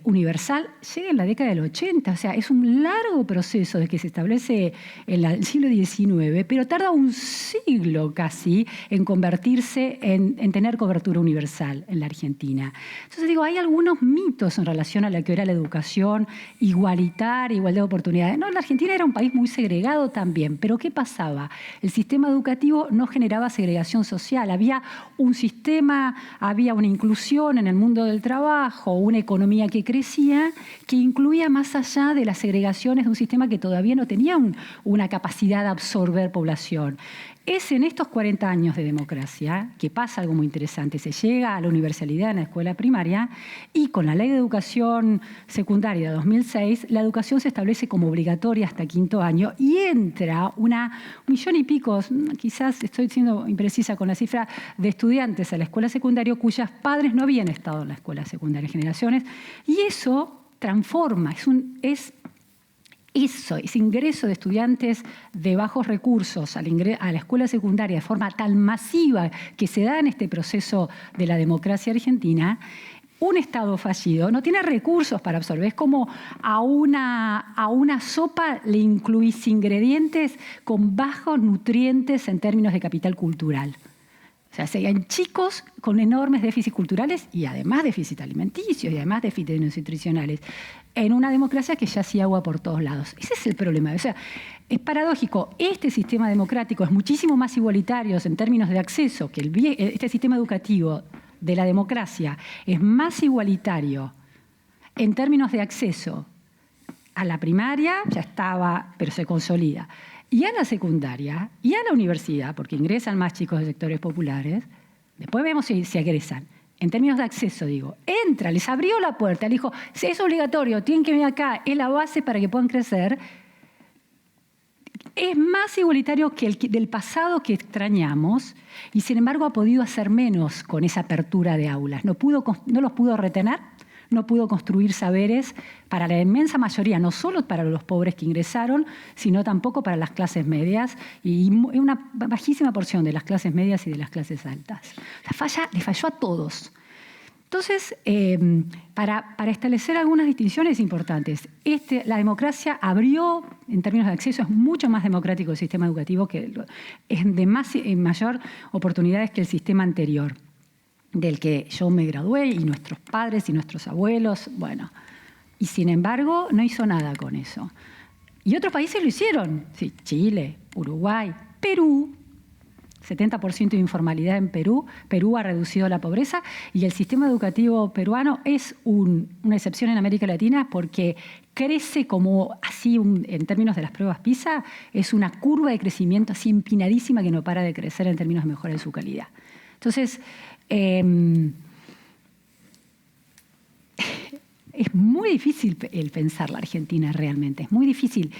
universal llega en la década del 80, o sea, es un largo proceso de que se establece en el siglo XIX, pero tarda un siglo casi en convertirse en tener cobertura universal en la Argentina. Entonces digo, hay algunos mitos en relación a lo que era la educación igualitaria, igualdad de oportunidades. No, la Argentina era un país muy segregado también, pero ¿qué pasaba? El sistema educativo no generaba segregación social, había un sistema, había una inclusión en el mundo del trabajo, una economía que crecía, que incluía más allá de las segregaciones de un sistema que todavía no tenía una capacidad de absorber población. Es en estos 40 años de democracia que pasa algo muy interesante. Se llega a la universalidad en la escuela primaria y con la Ley de Educación Secundaria de 2006, la educación se establece como obligatoria hasta quinto año y entra 1,5 millones, quizás estoy siendo imprecisa con la cifra, de estudiantes a la escuela secundaria cuyos padres no habían estado en la escuela secundaria, generaciones, y eso transforma, ese ingreso de estudiantes de bajos recursos a la escuela secundaria de forma tan masiva que se da en este proceso de la democracia argentina, un Estado fallido no tiene recursos para absorber. Es como a una sopa le incluís ingredientes con bajos nutrientes en términos de capital cultural. O sea, serían chicos con enormes déficits culturales y además déficits alimenticios y además déficits nutricionales en una democracia que ya hacía agua por todos lados. Ese es el problema. O sea, es paradójico. Este sistema democrático es muchísimo más igualitario en términos de acceso que este sistema educativo de la democracia es más igualitario en términos de acceso a la primaria, ya estaba, pero se consolida, y a la secundaria y a la universidad, porque ingresan más chicos de sectores populares, después vemos si egresan. En términos de acceso, digo, entra, les abrió la puerta, le dijo, si es obligatorio, tienen que venir acá, es la base para que puedan crecer. Es más igualitario que el del pasado que extrañamos y, sin embargo, ha podido hacer menos con esa apertura de aulas. No los pudo retener, no pudo construir saberes para la inmensa mayoría, no solo para los pobres que ingresaron, sino tampoco para las clases medias y una bajísima porción de las clases medias y de las clases altas. O sea, le falló a todos. Entonces, para establecer algunas distinciones importantes, la democracia abrió, en términos de acceso, es mucho más democrático el sistema educativo, que es de mayor oportunidades que el sistema anterior, del que yo me gradué, y nuestros padres y nuestros abuelos, bueno. Y sin embargo, no hizo nada con eso. Y otros países lo hicieron, sí, Chile, Uruguay, Perú, 70% de informalidad en Perú. Perú ha reducido la pobreza y el sistema educativo peruano es una excepción en América Latina porque crece como así, en términos de las pruebas PISA, es una curva de crecimiento así empinadísima que no para de crecer en términos de mejora de su calidad. Entonces, Es muy difícil el pensar la Argentina realmente, es muy difícil.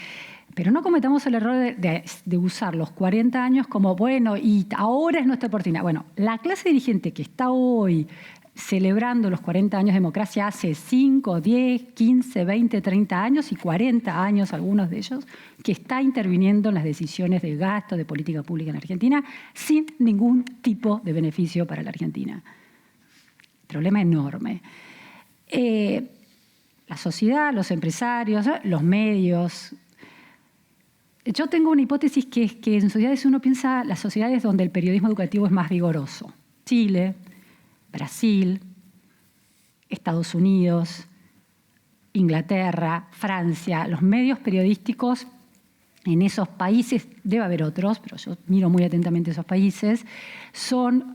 Pero no cometamos el error de usar los 40 años como, bueno, y ahora es nuestra oportunidad. Bueno, la clase dirigente que está hoy celebrando los 40 años de democracia hace 5, 10, 15, 20, 30 años y 40 años, algunos de ellos, que está interviniendo en las decisiones de gasto, de política pública en Argentina, sin ningún tipo de beneficio para la Argentina. Problema enorme. La sociedad, los empresarios, los medios. Yo tengo una hipótesis que es que en sociedades uno piensa las sociedades donde el periodismo educativo es más vigoroso. Chile, Brasil, Estados Unidos, Inglaterra, Francia, los medios periodísticos en esos países, debe haber otros, pero yo miro muy atentamente esos países, son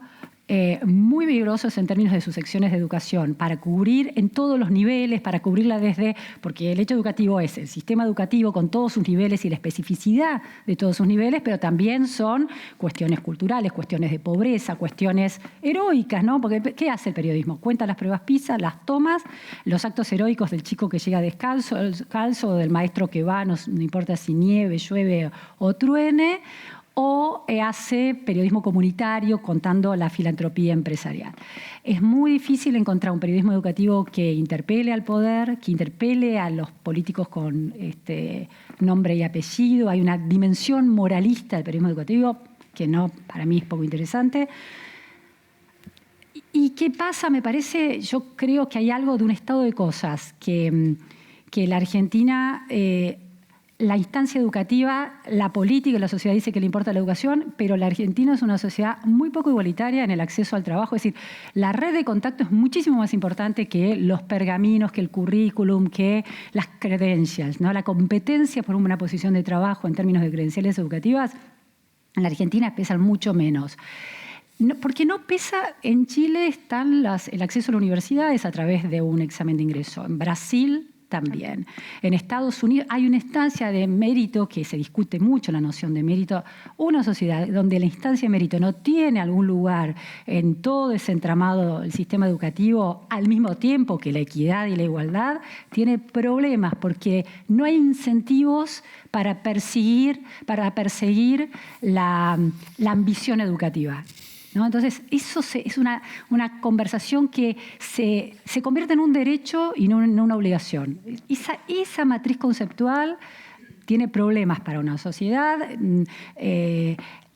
muy vigorosos en términos de sus secciones de educación, para cubrir en todos los niveles, para cubrirla desde, porque el hecho educativo es el sistema educativo con todos sus niveles y la especificidad de todos sus niveles, pero también son cuestiones culturales, cuestiones de pobreza, cuestiones heroicas, ¿no? Porque ¿qué hace el periodismo? Cuenta las pruebas PISA, las tomas, los actos heroicos del chico que llega descalzo o del maestro que va, no importa si nieve, llueve o truene, o hace periodismo comunitario contando la filantropía empresarial. Es muy difícil encontrar un periodismo educativo que interpele al poder, que interpele a los políticos con nombre y apellido. Hay una dimensión moralista del periodismo educativo que no, para mí es poco interesante. ¿Y qué pasa? Me parece, yo creo que hay algo de un estado de cosas que la Argentina... la instancia educativa, la política y la sociedad dice que le importa la educación, pero la Argentina es una sociedad muy poco igualitaria en el acceso al trabajo. Es decir, la red de contacto es muchísimo más importante que los pergaminos, que el currículum, que las credentials, ¿no? La competencia por una posición de trabajo en términos de credenciales educativas en la Argentina pesan mucho menos. No, porque no pesa, en Chile están el acceso a la universidad es a través de un examen de ingreso. En Brasil también. En Estados Unidos hay una instancia de mérito que se discute mucho, la noción de mérito. Una sociedad donde la instancia de mérito no tiene algún lugar en todo ese entramado del sistema educativo al mismo tiempo que la equidad y la igualdad, tiene problemas porque no hay incentivos para perseguir la ambición educativa, ¿no? Entonces, eso es una conversación que se convierte en un derecho y no en una obligación. Esa matriz conceptual tiene problemas para una sociedad,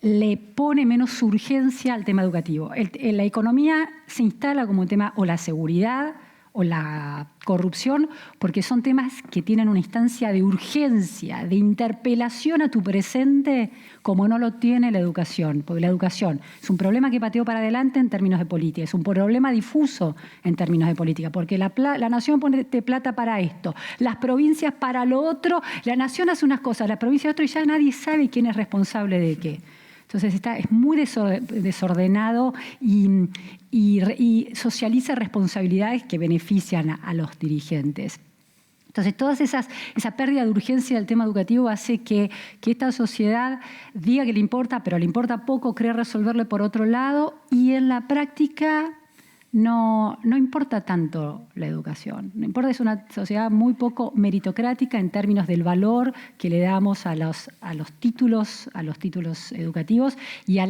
le pone menos urgencia al tema educativo. La economía se instala como un tema, o la seguridad, o la corrupción, porque son temas que tienen una instancia de urgencia, de interpelación a tu presente, como no lo tiene la educación. Porque la educación es un problema que pateó para adelante en términos de política, es un problema difuso en términos de política, porque la nación pone plata para esto, las provincias para lo otro, la nación hace unas cosas, la provincia otro, y ya nadie sabe quién es responsable de qué. Entonces es muy desordenado y socializa responsabilidades que benefician a los dirigentes. Entonces, esa pérdida de urgencia del tema educativo hace que esta sociedad diga que le importa, pero le importa poco, cree resolverle por otro lado, y en la práctica no importa tanto la educación. No importa, es una sociedad muy poco meritocrática en términos del valor que le damos a los títulos educativos y a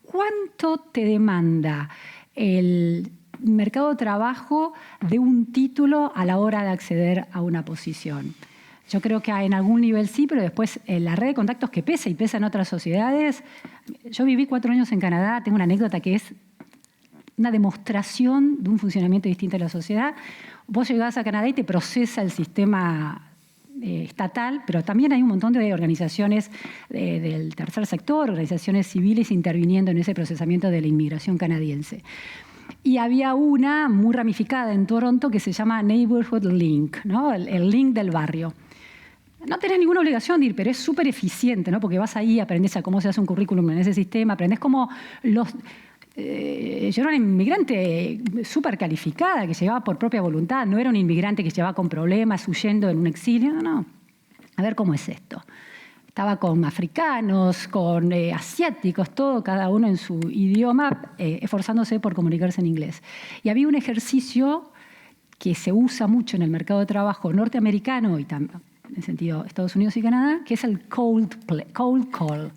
cuánto te demanda el mercado de trabajo de un título a la hora de acceder a una posición. Yo creo que en algún nivel sí, pero después la red de contactos que pesa y pesa en otras sociedades. Yo viví 4 años en Canadá, tengo una anécdota que es una demostración de un funcionamiento distinto de la sociedad. Vos llegás a Canadá y te procesa el sistema estatal, pero también hay un montón de organizaciones del tercer sector, organizaciones civiles interviniendo en ese procesamiento de la inmigración canadiense. Y había una muy ramificada en Toronto que se llama Neighborhood Link, ¿no? El link del barrio. No tenés ninguna obligación de ir, pero es súper eficiente, ¿no? Porque vas ahí, aprendés a cómo se hace un currículum en ese sistema, aprendés cómo yo era una inmigrante súper calificada que llegaba por propia voluntad, no era un inmigrante que llegaba con problemas, huyendo en un exilio, no. A ver cómo es esto. Estaba con africanos, con asiáticos, todo, cada uno en su idioma, esforzándose por comunicarse en inglés. Y había un ejercicio que se usa mucho en el mercado de trabajo norteamericano y también en el sentido Estados Unidos y Canadá, que es el cold call,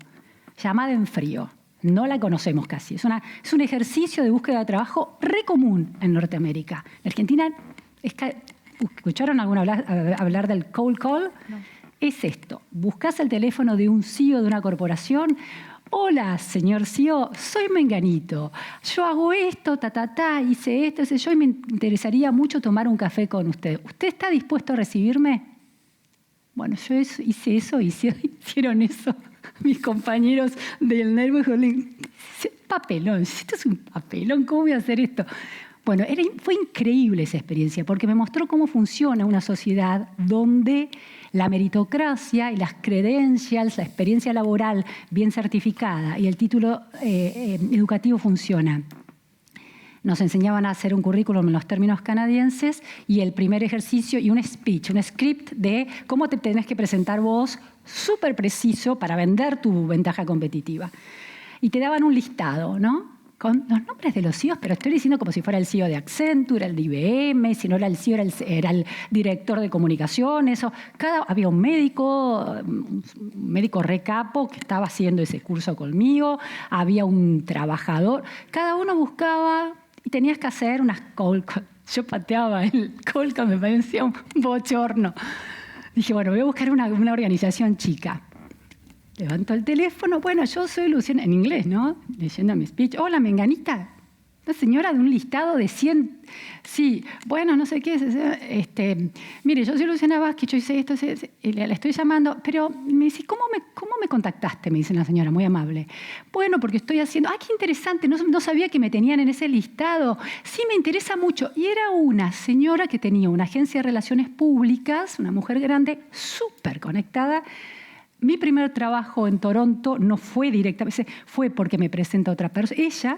llamada en frío. No la conocemos casi. Es un ejercicio de búsqueda de trabajo re común en Norteamérica. En Argentina, ¿escucharon alguna hablar del cold call? No. Es esto. Buscas el teléfono de un CEO de una corporación. Hola, señor CEO, soy Menganito. Yo hago esto, hice esto, yo, y me interesaría mucho tomar un café con usted. ¿Usted está dispuesto a recibirme? Bueno, yo hice eso, hicieron eso mis compañeros del Neighborhood. Papelón, esto es un papelón, ¿cómo voy a hacer esto? Bueno, fue increíble esa experiencia porque me mostró cómo funciona una sociedad donde la meritocracia y las credencials, la experiencia laboral bien certificada y el título educativo funcionan. Nos enseñaban a hacer un currículum en los términos canadienses y el primer ejercicio y un speech, un script de cómo te tenés que presentar vos súper preciso para vender tu ventaja competitiva. Y te daban un listado, ¿no? Con los nombres de los CEOs, pero estoy diciendo como si fuera el CEO de Accenture, el de IBM, si no era el CEO, era el director de comunicaciones. Había un médico recapo que estaba haciendo ese curso conmigo, había un trabajador. Cada uno buscaba y tenías que hacer unas cold call. Yo pateaba el cold call, me parecía un bochorno. Dije, bueno, voy a buscar una organización chica. Levanto el teléfono, bueno, yo soy Luciana, en inglés, ¿no? Leyendo mi speech. Hola, Menganita. Una señora de un listado de 100. Sí, bueno, no sé qué es. Mire, yo soy Luciana Vázquez, yo hice esto, la estoy llamando, pero me dice, ¿cómo me contactaste? Me dice la señora, muy amable. Bueno, porque estoy haciendo. ¡Ah, qué interesante! No sabía que me tenían en ese listado. Sí, me interesa mucho. Y era una señora que tenía una agencia de relaciones públicas, una mujer grande, súper conectada. Mi primer trabajo en Toronto no fue directamente, fue porque me presenta otra persona. Ella,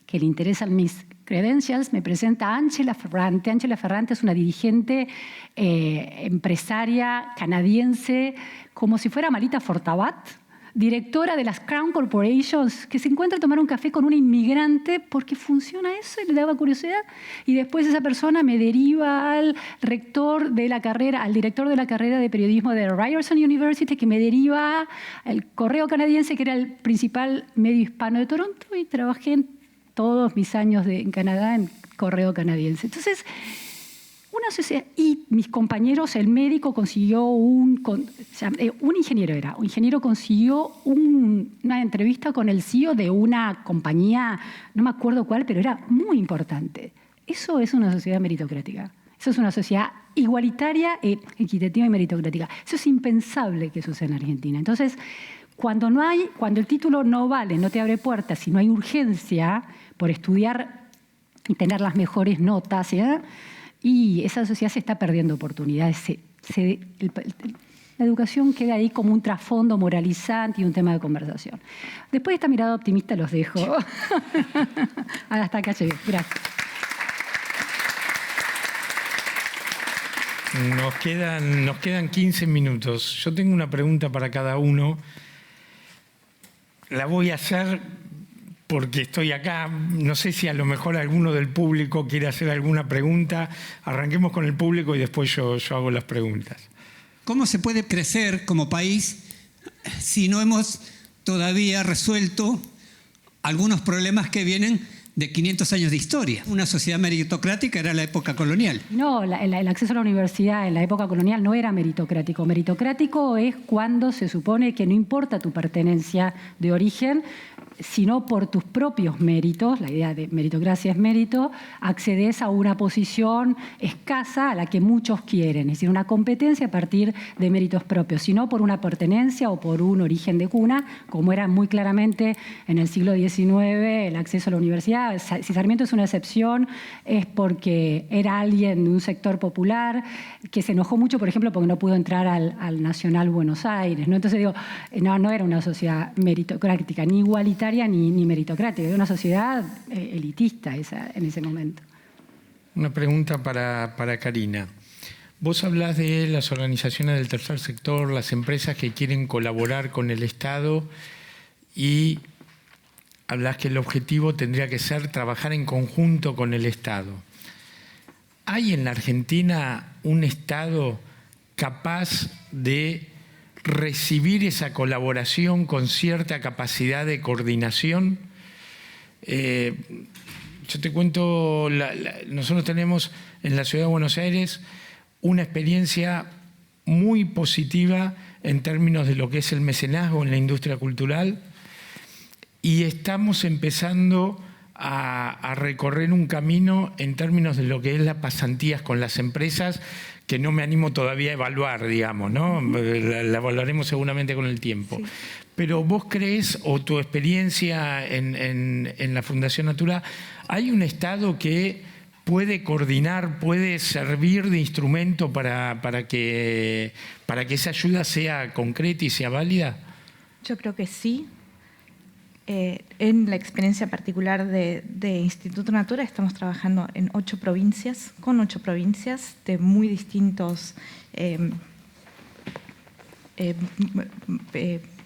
que le interesan mis credentials, me presenta a Angela Ferrante. Angela Ferrante es una dirigente empresaria canadiense, como si fuera Marita Fortabat, directora de las Crown Corporations, que se encuentra a tomar un café con un inmigrante porque funciona eso y le daba curiosidad. Y después esa persona me deriva al director de la carrera de periodismo de Ryerson University, que me deriva al Correo Canadiense, que era el principal medio hispano de Toronto, y trabajé en todos mis años en Canadá en Correo Canadiense. Entonces, una sociedad, y mis compañeros, el médico consiguió un ingeniero consiguió una entrevista con el CEO de una compañía, no me acuerdo cuál, pero era muy importante. Eso es una sociedad meritocrática. Eso es una sociedad igualitaria, equitativa y meritocrática. Eso es impensable que suceda en Argentina. Entonces, cuando el título no vale, no te abre puertas, si no hay urgencia por estudiar y tener las mejores notas, y esa sociedad se está perdiendo oportunidades. La educación queda ahí como un trasfondo moralizante y un tema de conversación. Después de esta mirada optimista los dejo. Hasta acá llegué. Gracias. Nos quedan 15 minutos. Yo tengo una pregunta para cada uno. La voy a hacer porque estoy acá. No sé si a lo mejor alguno del público quiere hacer alguna pregunta. Arranquemos con el público y después yo hago las preguntas. ¿Cómo se puede crecer como país si no hemos todavía resuelto algunos problemas que vienen de 500 años de historia? Una sociedad meritocrática era la época colonial. No, el acceso a la universidad en la época colonial no era meritocrático. Meritocrático es cuando se supone que no importa tu pertenencia de origen, sino por tus propios méritos, la idea de meritocracia es mérito, accedes a una posición escasa a la que muchos quieren, es decir, una competencia a partir de méritos propios, sino por una pertenencia o por un origen de cuna, como era muy claramente en el siglo XIX el acceso a la universidad. Si Sarmiento es una excepción, es porque era alguien de un sector popular que se enojó mucho, por ejemplo, porque no pudo entrar al Nacional Buenos Aires, ¿no? Entonces digo, no era una sociedad meritocrática, ni igualitaria, ni meritocrática, era una sociedad elitista en ese momento. Una pregunta para Karina. Vos hablás de las organizaciones del tercer sector, las empresas que quieren colaborar con el Estado, y hablás que el objetivo tendría que ser trabajar en conjunto con el Estado. ¿hay en la Argentina un Estado capaz de recibir esa colaboración con cierta capacidad de coordinación? Yo te cuento, nosotros tenemos en la Ciudad de Buenos Aires una experiencia muy positiva en términos de lo que es el mecenazgo en la industria cultural, y estamos empezando a recorrer un camino en términos de lo que es las pasantías con las empresas, que no me animo todavía a evaluar, digamos, ¿no? La evaluaremos seguramente con el tiempo. Sí. Pero vos crees, o tu experiencia en la Fundación Natura, ¿hay un Estado que puede coordinar, puede servir de instrumento para que esa ayuda sea concreta y sea válida? Yo creo que sí. En la experiencia particular de Instituto Natura estamos trabajando en 8 provincias, con 8 provincias de muy distintos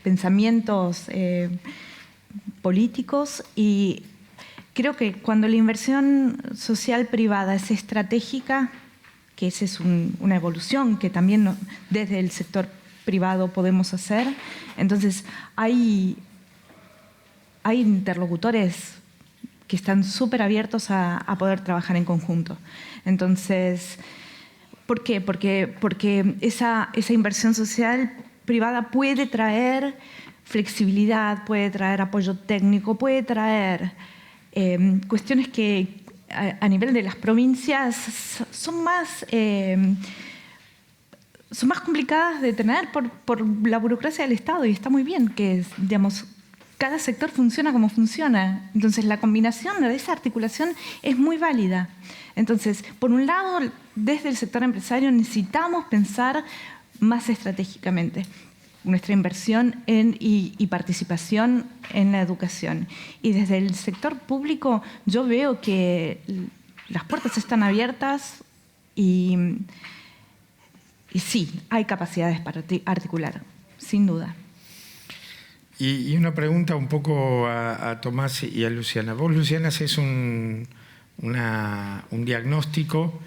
pensamientos políticos, y creo que cuando la inversión social privada es estratégica, que esa es una evolución que también desde el sector privado podemos hacer, entonces hay interlocutores que están súper abiertos a poder trabajar en conjunto. Entonces, ¿por qué? Porque esa inversión social privada puede traer flexibilidad, puede traer apoyo técnico, puede traer cuestiones que a nivel de las provincias son más complicadas de tener por la burocracia del Estado, y está muy bien que, digamos, cada sector funciona como funciona. Entonces, la combinación de esa articulación es muy válida. Entonces, por un lado, desde el sector empresario necesitamos pensar más estratégicamente nuestra inversión y participación en la educación. Y desde el sector público yo veo que las puertas están abiertas y sí, hay capacidades para articular, sin duda. Y una pregunta un poco a Tomás y a Luciana. Vos, Luciana, haces un diagnóstico,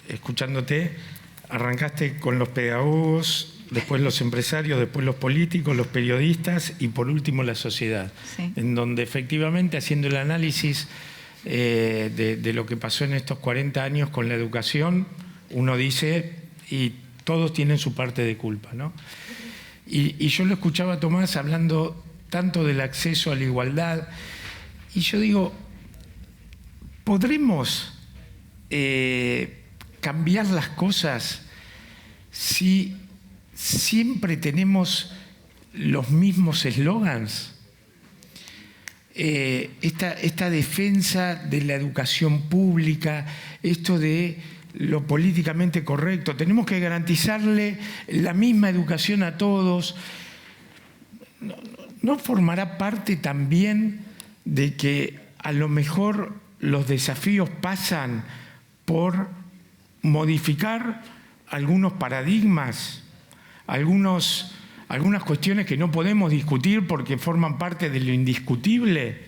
escuchándote, arrancaste con los pedagogos, después los empresarios, después los políticos, los periodistas y por último la sociedad, sí, en donde efectivamente, haciendo el análisis de lo que pasó en estos 40 años con la educación, uno dice, y todos tienen su parte de culpa, ¿no? Y yo lo escuchaba a Tomás hablando tanto del acceso a la igualdad, y yo digo, ¿podremos cambiar las cosas si siempre tenemos los mismos eslogans? Esta defensa de la educación pública, esto de lo políticamente correcto, tenemos que garantizarle la misma educación a todos. ¿No formará parte también de que a lo mejor los desafíos pasan por modificar algunos paradigmas, algunas cuestiones que no podemos discutir porque forman parte de lo indiscutible?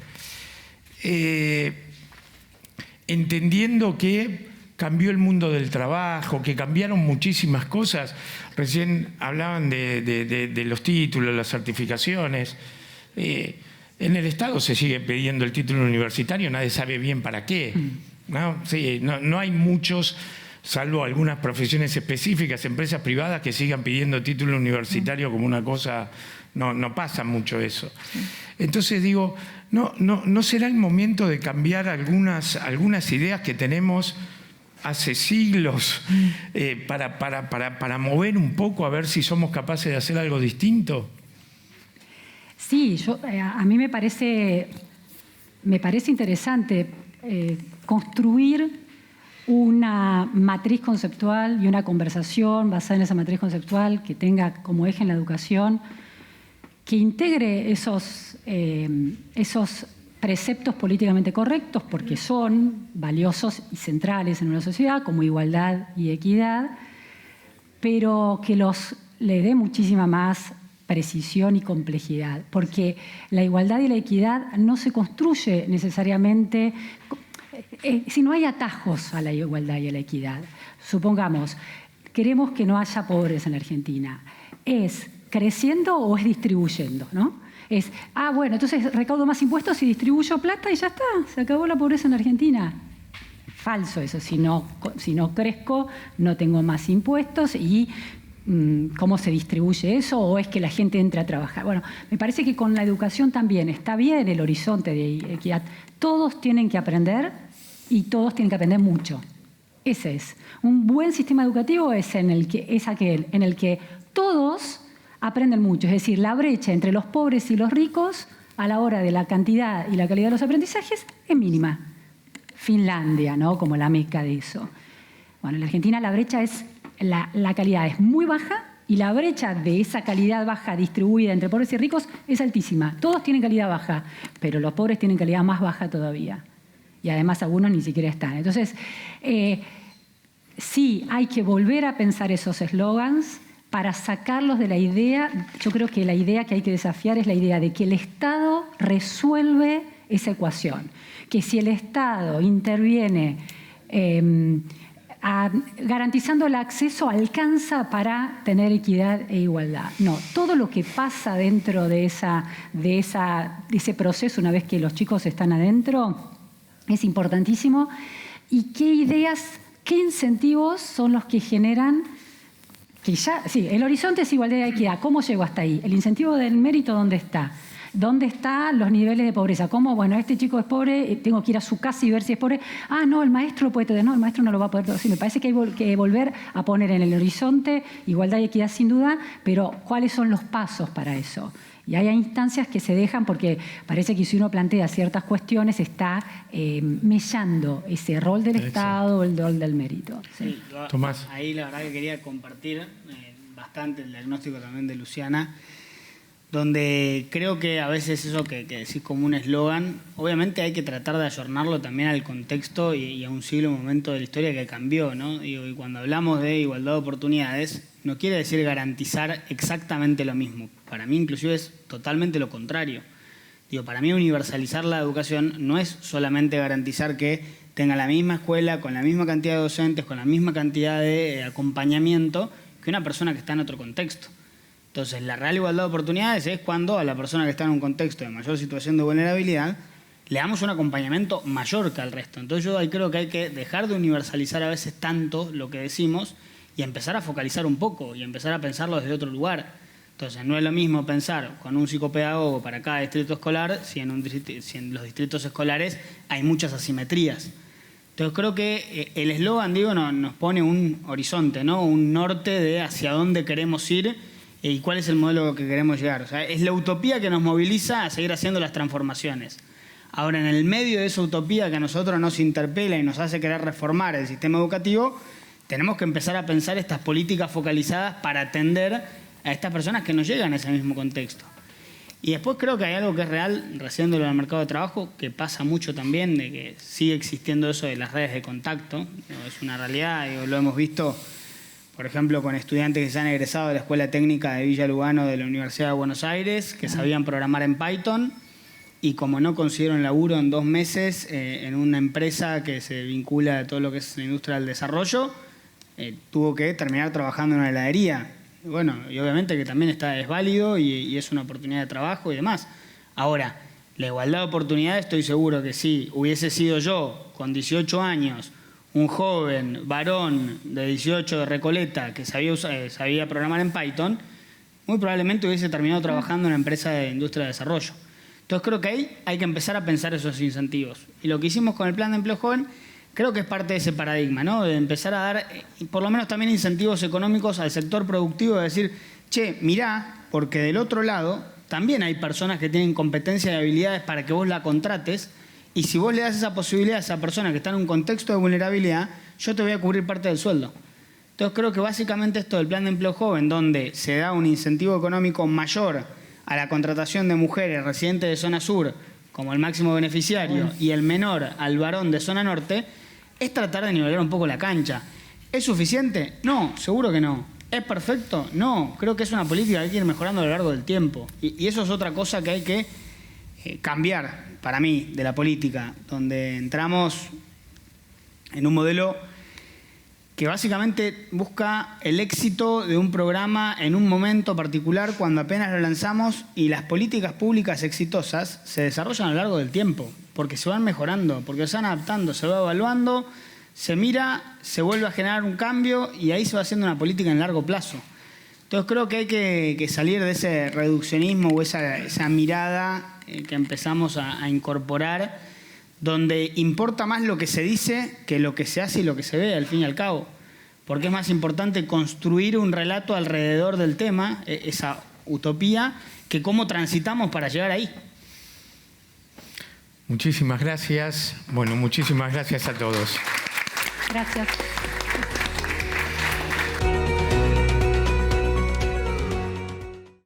Entendiendo que cambió el mundo del trabajo, que cambiaron muchísimas cosas. Recién hablaban de los títulos, las certificaciones. En el Estado se sigue pidiendo el título universitario, nadie sabe bien para qué, ¿no? Sí, no hay muchos, salvo algunas profesiones específicas, empresas privadas que sigan pidiendo título universitario como una cosa, no pasa mucho eso. Entonces digo, ¿no será el momento de cambiar algunas ideas que tenemos hace siglos para mover un poco, a ver si somos capaces de hacer algo distinto? Sí, a mí me parece interesante construir una matriz conceptual y una conversación basada en esa matriz conceptual que tenga como eje en la educación, que integre esos preceptos políticamente correctos, porque son valiosos y centrales en una sociedad, como igualdad y equidad, pero que le dé muchísima más precisión y complejidad, porque la igualdad y la equidad no se construye necesariamente. si no hay atajos a la igualdad y a la equidad, supongamos, queremos que no haya pobres en la Argentina, ¿es creciendo o es distribuyendo? ¿No? Es, bueno, entonces recaudo más impuestos y distribuyo plata y ya está, se acabó la pobreza en la Argentina. Falso eso, si no crezco, no tengo más impuestos y ¿cómo se distribuye eso? ¿O es que la gente entre a trabajar? Bueno, me parece que con la educación también está bien el horizonte de equidad. Todos tienen que aprender y todos tienen que aprender mucho. Ese es. Un buen sistema educativo es aquel en el que todos aprenden mucho. Es decir, la brecha entre los pobres y los ricos a la hora de la cantidad y la calidad de los aprendizajes es mínima. Finlandia, ¿no? Como la meca de eso. Bueno, en la Argentina la brecha es... La calidad es muy baja y la brecha de esa calidad baja distribuida entre pobres y ricos es altísima. Todos tienen calidad baja, pero los pobres tienen calidad más baja todavía. Y además algunos ni siquiera están. Entonces, sí, hay que volver a pensar esos eslogans para sacarlos de la idea. Yo creo que la idea que hay que desafiar es la idea de que el Estado resuelve esa ecuación. Que si el Estado interviene... garantizando el acceso alcanza para tener equidad e igualdad. No, todo lo que pasa dentro de ese proceso, una vez que los chicos están adentro, es importantísimo. ¿Y qué ideas, qué incentivos son los que generan que ya, sí, el horizonte es igualdad y equidad? ¿Cómo llego hasta ahí? ¿El incentivo del mérito dónde está? ¿Dónde están los niveles de pobreza? ¿Cómo? Bueno, este chico es pobre, tengo que ir a su casa y ver si es pobre. No, el maestro puede tener. No, el maestro no lo va a poder tener. Sí, me parece que hay que volver a poner en el horizonte igualdad y equidad sin duda, pero ¿cuáles son los pasos para eso? Y hay instancias que se dejan porque parece que si uno plantea ciertas cuestiones está mellando ese rol del Estado, el rol del mérito. Sí. Tomás. Ahí la verdad que quería compartir bastante el diagnóstico también de Luciana, donde creo que a veces eso que decís como un eslogan, obviamente hay que tratar de ayornarlo también al contexto y a un siglo, un momento de la historia que cambió, ¿no? Y cuando hablamos de igualdad de oportunidades, no quiere decir garantizar exactamente lo mismo. Para mí inclusive es totalmente lo contrario. Para mí universalizar la educación no es solamente garantizar que tenga la misma escuela, con la misma cantidad de docentes, con la misma cantidad de acompañamiento que una persona que está en otro contexto. Entonces, la real igualdad de oportunidades es cuando a la persona que está en un contexto de mayor situación de vulnerabilidad le damos un acompañamiento mayor que al resto. Entonces, yo ahí creo que hay que dejar de universalizar a veces tanto lo que decimos y empezar a focalizar un poco y empezar a pensarlo desde otro lugar. Entonces, no es lo mismo pensar con un psicopedagogo para cada distrito escolar si en los distritos escolares hay muchas asimetrías. Entonces, creo que el eslogan, nos pone un horizonte, ¿no? Un norte de hacia dónde queremos ir y cuál es el modelo que queremos llegar. O sea, es la utopía que nos moviliza a seguir haciendo las transformaciones. Ahora, en el medio de esa utopía que a nosotros nos interpela y nos hace querer reformar el sistema educativo, tenemos que empezar a pensar estas políticas focalizadas para atender a estas personas que no llegan a ese mismo contexto. Y después creo que hay algo que es real, recién de lo del mercado de trabajo, que pasa mucho también, de que sigue existiendo eso de las redes de contacto. Es una realidad, lo hemos visto, por ejemplo, con estudiantes que se han egresado de la Escuela Técnica de Villa Lugano de la Universidad de Buenos Aires, que sabían programar en Python, y como no consiguieron laburo en 2 meses en una empresa que se vincula a todo lo que es la industria del desarrollo, tuvo que terminar trabajando en una heladería. Bueno, y obviamente que también es válido y es una oportunidad de trabajo y demás. Ahora, la igualdad de oportunidades, estoy seguro que si hubiese sido yo, con 18 años, un joven varón de 18 de Recoleta que sabía programar en Python, muy probablemente hubiese terminado trabajando en una empresa de industria de desarrollo. Entonces creo que ahí hay que empezar a pensar esos incentivos. Y lo que hicimos con el Plan de Empleo Joven creo que es parte de ese paradigma, ¿no? De empezar a dar, por lo menos también incentivos económicos al sector productivo, de decir, che, mirá, porque del otro lado también hay personas que tienen competencia y habilidades para que vos la contrates, y si vos le das esa posibilidad a esa persona que está en un contexto de vulnerabilidad, yo te voy a cubrir parte del sueldo. Entonces creo que básicamente esto del Plan de Empleo Joven, donde se da un incentivo económico mayor a la contratación de mujeres residentes de zona sur como el máximo beneficiario y el menor al varón de zona norte, es tratar de nivelar un poco la cancha. ¿Es suficiente? No, seguro que no. ¿Es perfecto? No. Creo que es una política que hay que ir mejorando a lo largo del tiempo. Y eso es otra cosa que hay que cambiar, para mí, de la política, donde entramos en un modelo que básicamente busca el éxito de un programa en un momento particular cuando apenas lo lanzamos, y las políticas públicas exitosas se desarrollan a lo largo del tiempo, porque se van mejorando, porque se van adaptando, se va evaluando, se mira, se vuelve a generar un cambio y ahí se va haciendo una política en largo plazo. Entonces creo que hay que salir de ese reduccionismo o esa mirada que empezamos a incorporar, donde importa más lo que se dice que lo que se hace y lo que se ve, al fin y al cabo. Porque es más importante construir un relato alrededor del tema, esa utopía, que cómo transitamos para llegar ahí. Muchísimas gracias. Bueno, muchísimas gracias a todos. Gracias.